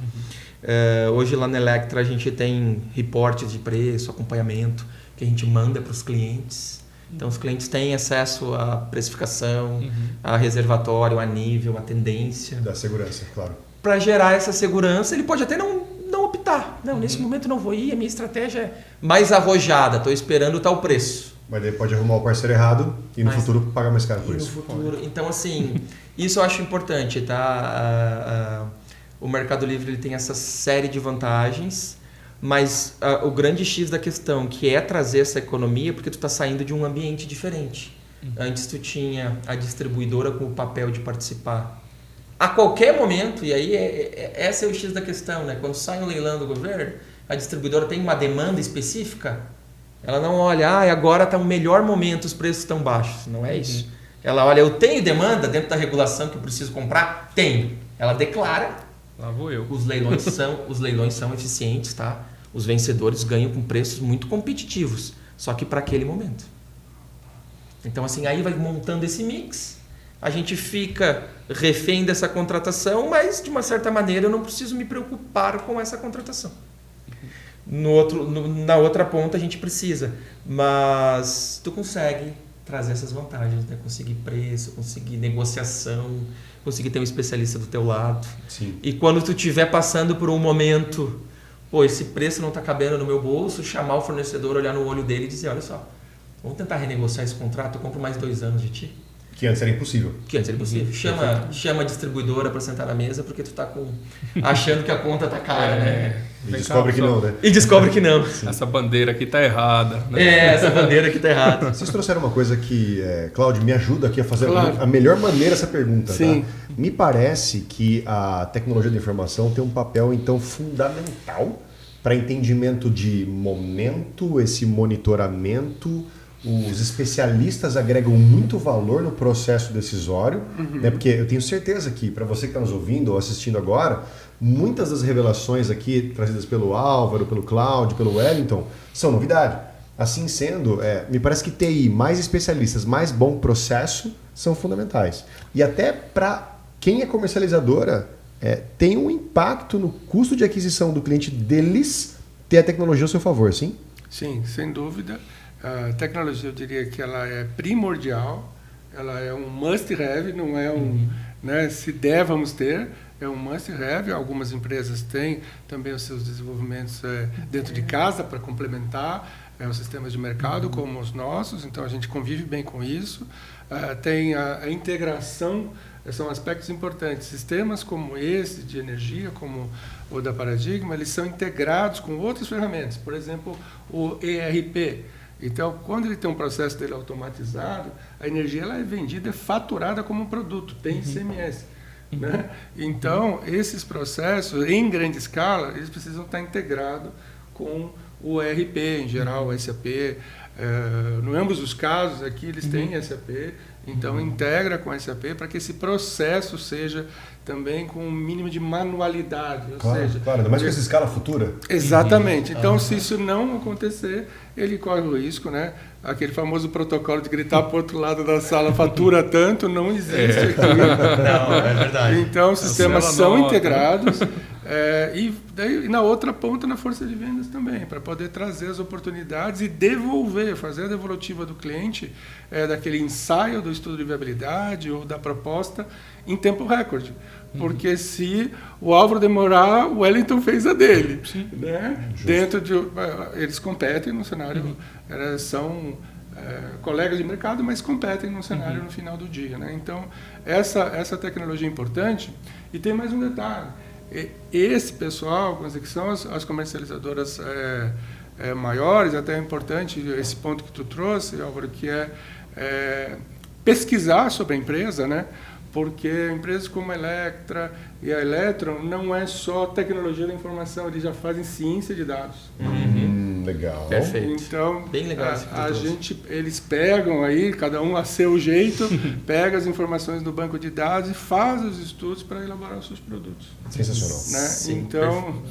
Hoje lá na Electra a gente tem reportes de preço, acompanhamento, que a gente manda para os clientes. Então os clientes têm acesso à precificação, a reservatório, a nível, a tendência. Da segurança, claro. Para gerar essa segurança, ele pode até não optar. Não, nesse momento não vou ir, a minha estratégia é mais arrojada, estou esperando tal preço. Mas ele pode arrumar o parceiro errado e no futuro pagar mais caro por isso. Então, assim, isso eu acho importante, tá? O Mercado Livre ele tem essa série de vantagens, mas o grande X da questão, que é trazer essa economia, porque tu está saindo de um ambiente diferente. Antes tu tinha a distribuidora com o papel de participar a qualquer momento, e aí essa é o X da questão, né? Quando sai um leilão do governo, a distribuidora tem uma demanda específica. Ela não olha, agora está o melhor momento, os preços estão baixos. Não é isso. Ela olha, eu tenho demanda dentro da regulação que eu preciso comprar? Tenho. Ela declara. Lá vou eu. Os leilões são eficientes, tá? Os vencedores ganham com preços muito competitivos, só que para aquele momento. Então, assim, aí vai montando esse mix. A gente fica refém dessa contratação, mas, de uma certa maneira, eu não preciso me preocupar com essa contratação. Na outra ponta a gente precisa, mas tu consegue trazer essas vantagens, né? Conseguir preço, conseguir negociação, conseguir ter um especialista do teu lado. Sim. E quando tu estiver passando por um momento, esse preço não está cabendo no meu bolso, chamar o fornecedor, olhar no olho dele e dizer, olha só, vamos tentar renegociar esse contrato, eu compro mais 2 anos de ti. Que antes era impossível. Chama a distribuidora para sentar na mesa, porque tu tá achando que a conta tá cara, né? E descobre que não, né? E descobre que não. Essa bandeira aqui tá errada. Né? Essa bandeira aqui tá errada. Vocês trouxeram uma coisa que, Cláudio, me ajuda aqui a fazer a melhor maneira essa pergunta. Sim. Tá? Me parece que a tecnologia da informação tem um papel, então, fundamental para entendimento de momento, esse monitoramento. Os especialistas agregam muito valor no processo decisório, né? Porque eu tenho certeza que, para você que está nos ouvindo ou assistindo agora, muitas das revelações aqui trazidas pelo Álvaro, pelo Cláudio, pelo Wellington, são novidade. Assim sendo, me parece que TI, mais especialistas, mais bom processo, são fundamentais. E até para quem é comercializadora, tem um impacto no custo de aquisição do cliente deles ter a tecnologia ao seu favor, sim? Sim, sem dúvida. A tecnologia, eu diria que ela é primordial, ela é um must-have, não é né, se der, vamos ter, é um must-have. Algumas empresas têm também os seus desenvolvimentos dentro de casa para complementar os sistemas de mercado como os nossos, então a gente convive bem com isso. Tem a integração são aspectos importantes. Sistemas como esse de energia, como o da Paradigma, eles são integrados com outras ferramentas. Por exemplo, o ERP. Então, quando ele tem um processo dele automatizado, a energia ela é vendida, é faturada como um produto, tem ICMS. Né? Então, esses processos, em grande escala, eles precisam estar integrados com o ERP, em geral, o SAP. Em ambos os casos aqui, eles têm SAP, então integra com o SAP para que esse processo seja também com um mínimo de manualidade. Claro, ainda mais com essa escala futura. Exatamente. Então, se isso não acontecer, ele corre o risco, né? Aquele famoso protocolo de gritar para o outro lado da sala, fatura tanto, não existe aqui. Não, é verdade. Então, os sistemas são integrados. E na outra ponta, na força de vendas também, para poder trazer as oportunidades e devolver, fazer a devolutiva do cliente daquele ensaio do estudo de viabilidade ou da proposta em tempo recorde. Porque se o Álvaro demorar, o Wellington fez a dele. Né? Dentro de, eles competem no cenário, são colegas de mercado, mas competem no cenário no final do dia. Né? Então, essa tecnologia é importante. E tem mais um detalhe. Esse pessoal, que são as comercializadoras maiores, até é importante esse ponto que tu trouxe, Álvaro, que é pesquisar sobre a empresa, né? Porque empresas como a Electra e a Electron não é só tecnologia da informação, eles já fazem ciência de dados. Legal. Perfeito. Então, bem legal eles pegam aí, cada um a seu jeito, pega as informações do banco de dados e faz os estudos para elaborar os seus produtos. Sensacional. Né? Sim, então,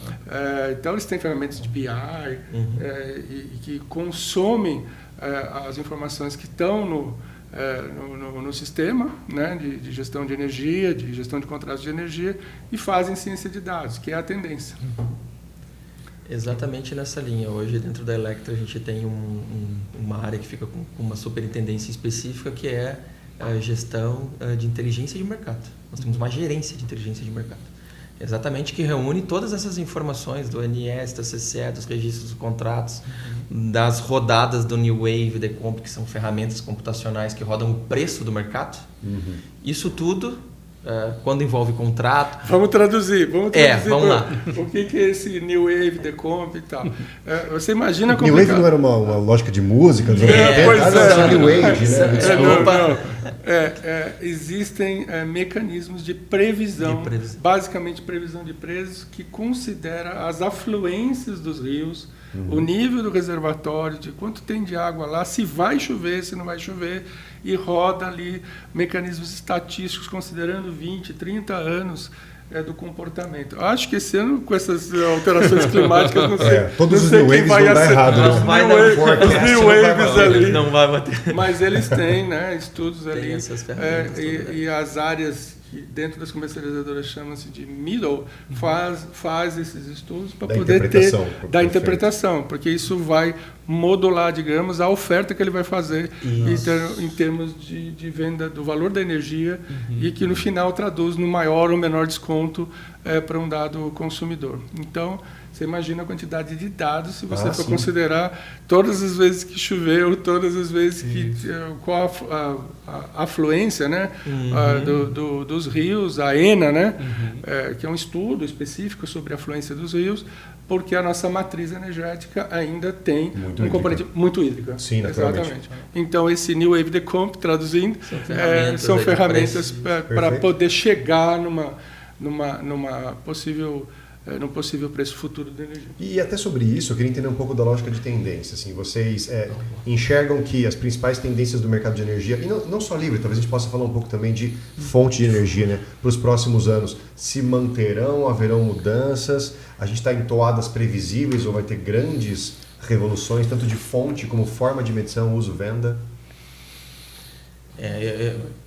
eles têm ferramentas de BI e que consomem as informações que estão no sistema, né, de gestão de energia, de gestão de contratos de energia, e fazem ciência de dados, que é a tendência. Exatamente nessa linha. Hoje, dentro da Electra, a gente tem uma área que fica com uma superintendência específica, que é a gestão de inteligência de mercado. Nós temos uma gerência de inteligência de mercado. Exatamente, que reúne todas essas informações do NS, da CCE, dos registros dos contratos, das rodadas do New Wave, Decomp, que são ferramentas computacionais que rodam o preço do mercado. Isso tudo, quando envolve contrato... Vamos traduzir. Vamos lá. O que é esse New Wave, Decomp e tal? Você imagina como... New Wave não era uma lógica de música? Pois é. New Wave, né? Desculpa. Existem mecanismos de previsão, basicamente previsão de preços, que considera as afluências dos rios, o nível do reservatório, de quanto tem de água lá, se vai chover, se não vai chover, e roda ali mecanismos estatísticos considerando 20, 30 anos do comportamento. Acho que esse ano, com essas alterações climáticas, não sei, todos não os sei new quem waves vai vão dar errado. Não vai dar os new waves ali. Não vai bater. Mas eles têm, né, estudos ali. Essas ferramentas E as áreas que dentro das comercializadoras chamam-se de middle, faz esses estudos para poder ter da interpretação, porque isso vai modular, digamos, a oferta que ele vai fazer em termos de venda do valor da energia e que no final traduz no maior ou menor desconto para um dado consumidor. Então, você imagina a quantidade de dados se você for considerar todas as vezes que choveu, todas as vezes qual a afluência, né, dos rios, a ENA, né, que é um estudo específico sobre a afluência dos rios, porque a nossa matriz energética ainda tem um componente muito hídrica. Sim, exatamente. Então, esse New Wave Decomp, traduzindo, são ferramentas para poder chegar num possível preço futuro da energia. E até sobre isso, eu queria entender um pouco da lógica de tendência. Assim, vocês enxergam que as principais tendências do mercado de energia, e não só livre, talvez a gente possa falar um pouco também de fonte de energia, né, para os próximos anos, se manterão, haverão mudanças, a gente está em toadas previsíveis ou vai ter grandes revoluções, tanto de fonte como forma de medição, uso, venda?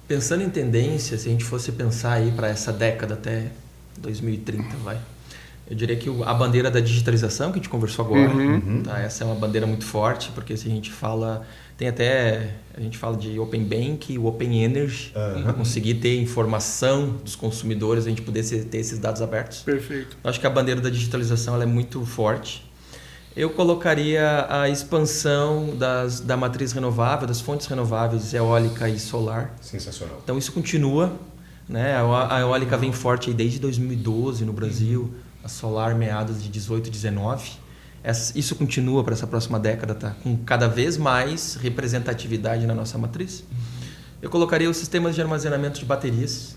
Pensando em tendência, se a gente fosse pensar aí para essa década até 2030, eu diria que a bandeira da digitalização, que a gente conversou agora, tá? Essa é uma bandeira muito forte, porque se a gente fala... a gente fala de Open Bank e Open Energy, para conseguir ter informação dos consumidores, a gente poder ter esses dados abertos. Perfeito. Eu acho que a bandeira da digitalização ela é muito forte. Eu colocaria a expansão da matriz renovável, das fontes renováveis, eólica e solar. Sensacional. Então isso continua. né? A eólica vem forte aí desde 2012 no Brasil, a solar meados de 18, 19. Isso continua para essa próxima década, tá? Com cada vez mais representatividade na nossa matriz. Eu colocaria os sistemas de armazenamento de baterias,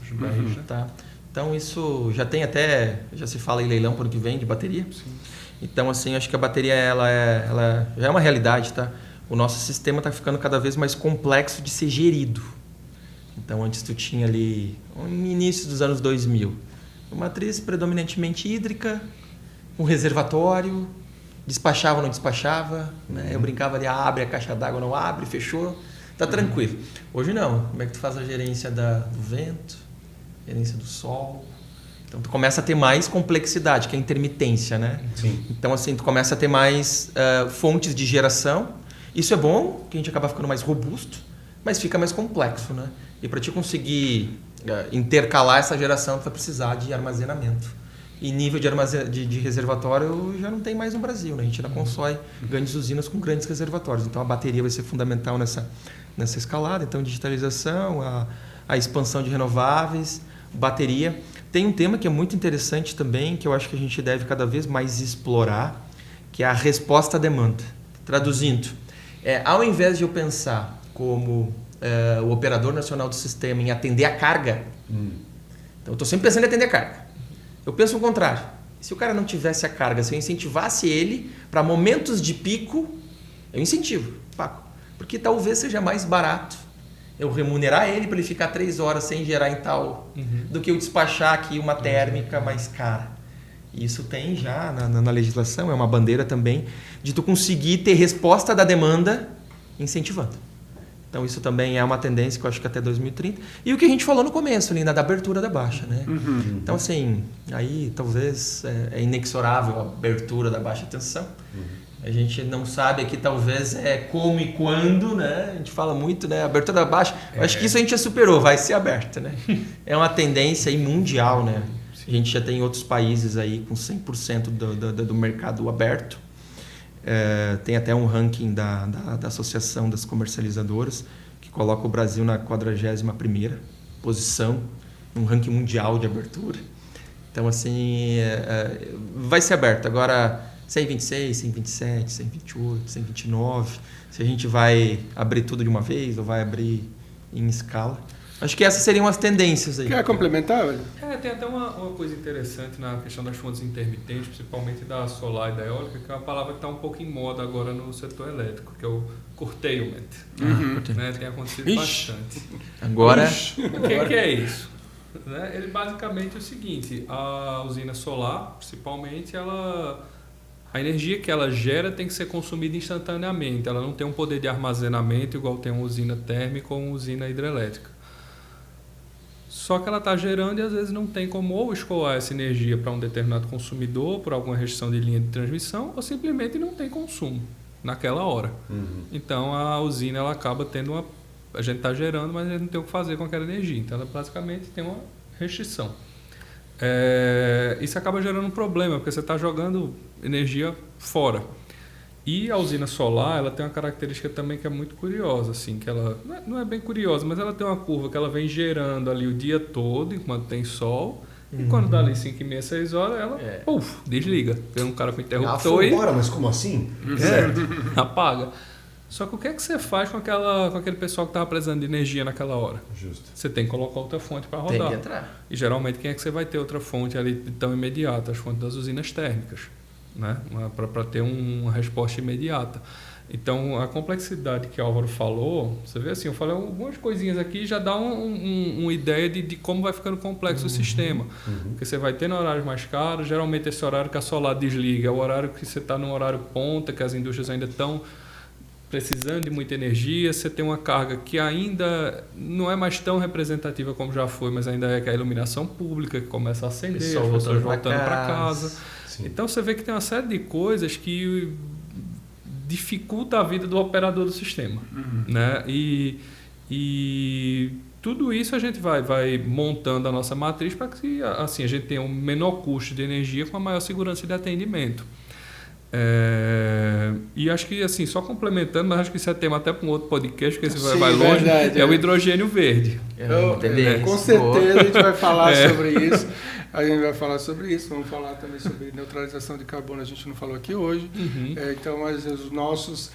tá? Então isso já se fala em leilão para o ano que vem de bateria. Sim. Então assim, acho que a bateria ela já é uma realidade, tá? O nosso sistema está ficando cada vez mais complexo de ser gerido. Então antes tu tinha ali, no início dos anos 2000, uma matriz predominantemente hídrica, um reservatório, despachava ou não despachava, né? Eu brincava ali, abre a caixa d'água, não abre, fechou, tá tranquilo. Hoje não, como é que tu faz a gerência do vento, gerência do sol? Então tu começa a ter mais complexidade, que é a intermitência, né? Sim. Então assim, tu começa a ter mais fontes de geração. Isso é bom, que a gente acaba ficando mais robusto, mas fica mais complexo, né? E para te conseguir intercalar essa geração, tu vai precisar de armazenamento. E nível de reservatório já não tem mais no Brasil, né? A gente ainda constrói grandes usinas com grandes reservatórios. Então a bateria vai ser fundamental nessa escalada. Então digitalização, a expansão de renováveis, bateria. Tem um tema que é muito interessante também, que eu acho que a gente deve cada vez mais explorar, que é a resposta à demanda. Traduzindo, ao invés de eu pensar como o operador nacional do sistema em atender a carga, então eu estou sempre pensando em atender a carga. Eu penso o contrário. Se o cara não tivesse a carga, se eu incentivasse ele para momentos de pico, eu incentivo, Paco, porque talvez seja mais barato eu remunerar ele para ele ficar 3 horas sem gerar em tal, do que eu despachar aqui uma térmica mais cara. Isso tem já na legislação, é uma bandeira também de tu conseguir ter resposta da demanda incentivando. Então isso também é uma tendência que eu acho que até 2030. E o que a gente falou no começo, ali, da abertura da baixa, né? Então assim, aí talvez é inexorável a abertura da baixa tensão. A gente não sabe aqui talvez como e quando, né? A gente fala muito, né? Abertura da baixa. Eu acho que isso a gente já superou, vai ser aberta, né? É uma tendência aí mundial, né? A gente já tem outros países aí com 100% do mercado aberto. Tem até um ranking da Associação das Comercializadoras que coloca o Brasil na 41ª posição, um ranking mundial de abertura. Então, assim, vai ser aberto. Agora, 126, 127, 128, 129, se a gente vai abrir tudo de uma vez ou vai abrir em escala. Acho que essas seriam as tendências aí. Quer complementar, velho? Tem até uma coisa interessante na questão das fontes intermitentes, principalmente da solar e da eólica, que é uma palavra que está um pouco em moda agora no setor elétrico, que é o curtailment. Né? Tem acontecido bastante. Agora... O que é isso? Né? Ele basicamente é o seguinte, a usina solar, principalmente, a energia que ela gera tem que ser consumida instantaneamente. Ela não tem um poder de armazenamento igual tem uma usina térmica ou uma usina hidrelétrica. Só que ela está gerando e às vezes não tem como ou escoar essa energia para um determinado consumidor por alguma restrição de linha de transmissão ou simplesmente não tem consumo naquela hora. Então a usina ela acaba tendo a gente está gerando, mas a gente não tem o que fazer com aquela energia. Então ela basicamente tem uma restrição. Isso acaba gerando um problema, porque você está jogando energia fora. E a usina solar, ela tem uma característica também que é muito curiosa, assim, que ela não é bem curiosa, mas ela tem uma curva que ela vem gerando ali o dia todo, enquanto tem sol, e quando dá ali 5h30, 6 horas, ela desliga. Tem um cara com interruptor e... Mas como assim? Apaga. Só que o que é que você faz com aquele pessoal que estava precisando de energia naquela hora? Justo. Você tem que colocar outra fonte para rodar. Tem que entrar. E geralmente quem é que você vai ter outra fonte ali tão imediata? As fontes das usinas térmicas, né? Para ter uma resposta imediata. Então a complexidade que o Álvaro falou, você vê assim, eu falei algumas coisinhas aqui, já dá uma ideia de como vai ficando complexo o sistema. Porque você vai ter horários mais caros, geralmente esse horário que a solar desliga é o horário que você está no horário ponta, que as indústrias ainda estão precisando de muita energia, você tem uma carga que ainda não é mais tão representativa como já foi, mas ainda é que a iluminação pública que começa a acender, as pessoas voltando para casa. Sim. Então você vê que tem uma série de coisas que dificulta a vida do operador do sistema. Né? E tudo isso a gente vai montando a nossa matriz para que assim, a gente tenha um menor custo de energia com a maior segurança de atendimento. E acho que, assim, só complementando, mas acho que isso é tema até para um outro podcast, porque Sim, vai longe, verdade, é o hidrogênio verde. Com certeza a gente vai falar sobre isso. A gente vai falar sobre isso, vamos falar também sobre neutralização de carbono, a gente não falou aqui hoje. Então, mas os nossos...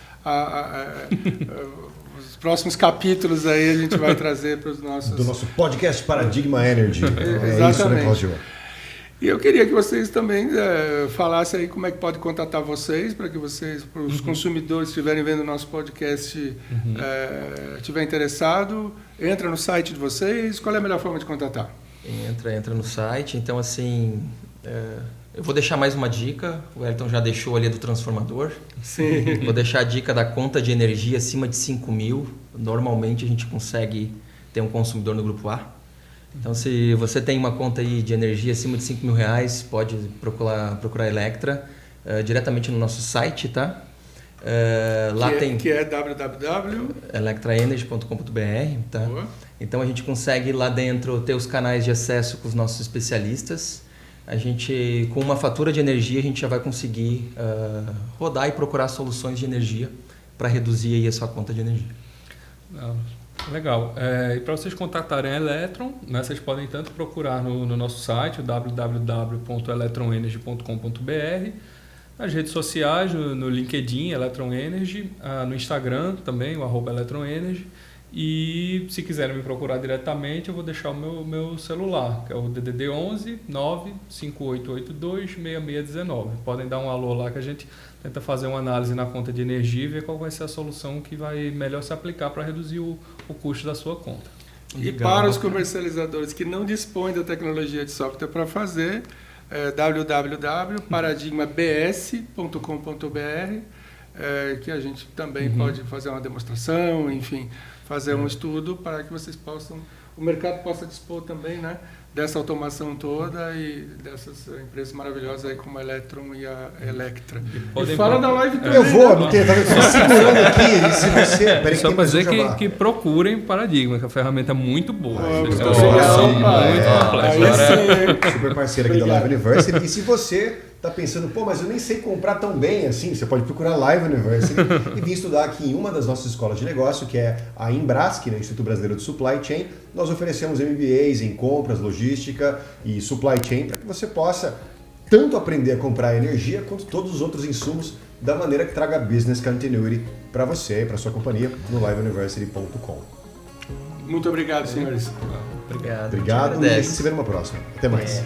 os próximos capítulos aí a gente vai trazer para os nossos... Do nosso podcast Paradigma Energy. Exatamente. Isso, né, Cláudio? E eu queria que vocês também falassem aí como é que pode contatar vocês, para que vocês, para os consumidores que estiverem vendo o nosso podcast, estiver interessado, entra no site de vocês. Qual é a melhor forma de contatar? Entra no site. Então, assim, eu vou deixar mais uma dica. O Wellington já deixou ali do transformador. Sim. Vou deixar a dica da conta de energia acima de 5 mil. Normalmente a gente consegue ter um consumidor no grupo A. Então, se você tem uma conta aí de energia acima de 5 mil reais, pode procurar a Electra diretamente no nosso site, tá? Que é www.electraenergy.com.br, tá? Boa. Então, a gente consegue lá dentro ter os canais de acesso com os nossos especialistas. A gente, com uma fatura de energia, a gente já vai conseguir rodar e procurar soluções de energia para reduzir aí a sua conta de energia. Legal. E para vocês contatarem a Electron, né, vocês podem tanto procurar no nosso site, www.electronenergy.com.br, nas redes sociais, no LinkedIn, Electron Energy, no Instagram também, o @ElectronEnergy. E se quiserem me procurar diretamente, eu vou deixar o meu celular, que é o DDD 11 95882 6619. Podem dar um alô lá que a gente tenta fazer uma análise na conta de energia e ver qual vai ser a solução que vai melhor se aplicar para reduzir o custo da sua conta. E para os comercializadores que não dispõem da tecnologia de software para fazer, www.paradigmabs.com.br, que a gente também pode fazer uma demonstração, enfim, fazer um estudo para que vocês possam, o mercado possa dispor também, né, dessa automação toda e dessas empresas maravilhosas aí como a Electron e a Electra. E fala da live também. Eu vou, não tem, tava segurando aqui, se você... Peraí, só para dizer que procurem Paradigma, que a ferramenta é muito boa. Muito completa. Super parceira aqui da Live University. E se você está pensando, mas eu nem sei comprar tão bem assim, você pode procurar Live University e vir estudar aqui em uma das nossas escolas de negócio, que é a Embrasc, né, Instituto Brasileiro de Supply Chain. Nós oferecemos MBAs em compras, logística e supply chain para que você possa tanto aprender a comprar energia quanto todos os outros insumos da maneira que traga business continuity para você e para sua companhia no liveuniversity.com. Muito obrigado, senhores. Obrigado. Obrigado e a gente se vê numa próxima. Até mais.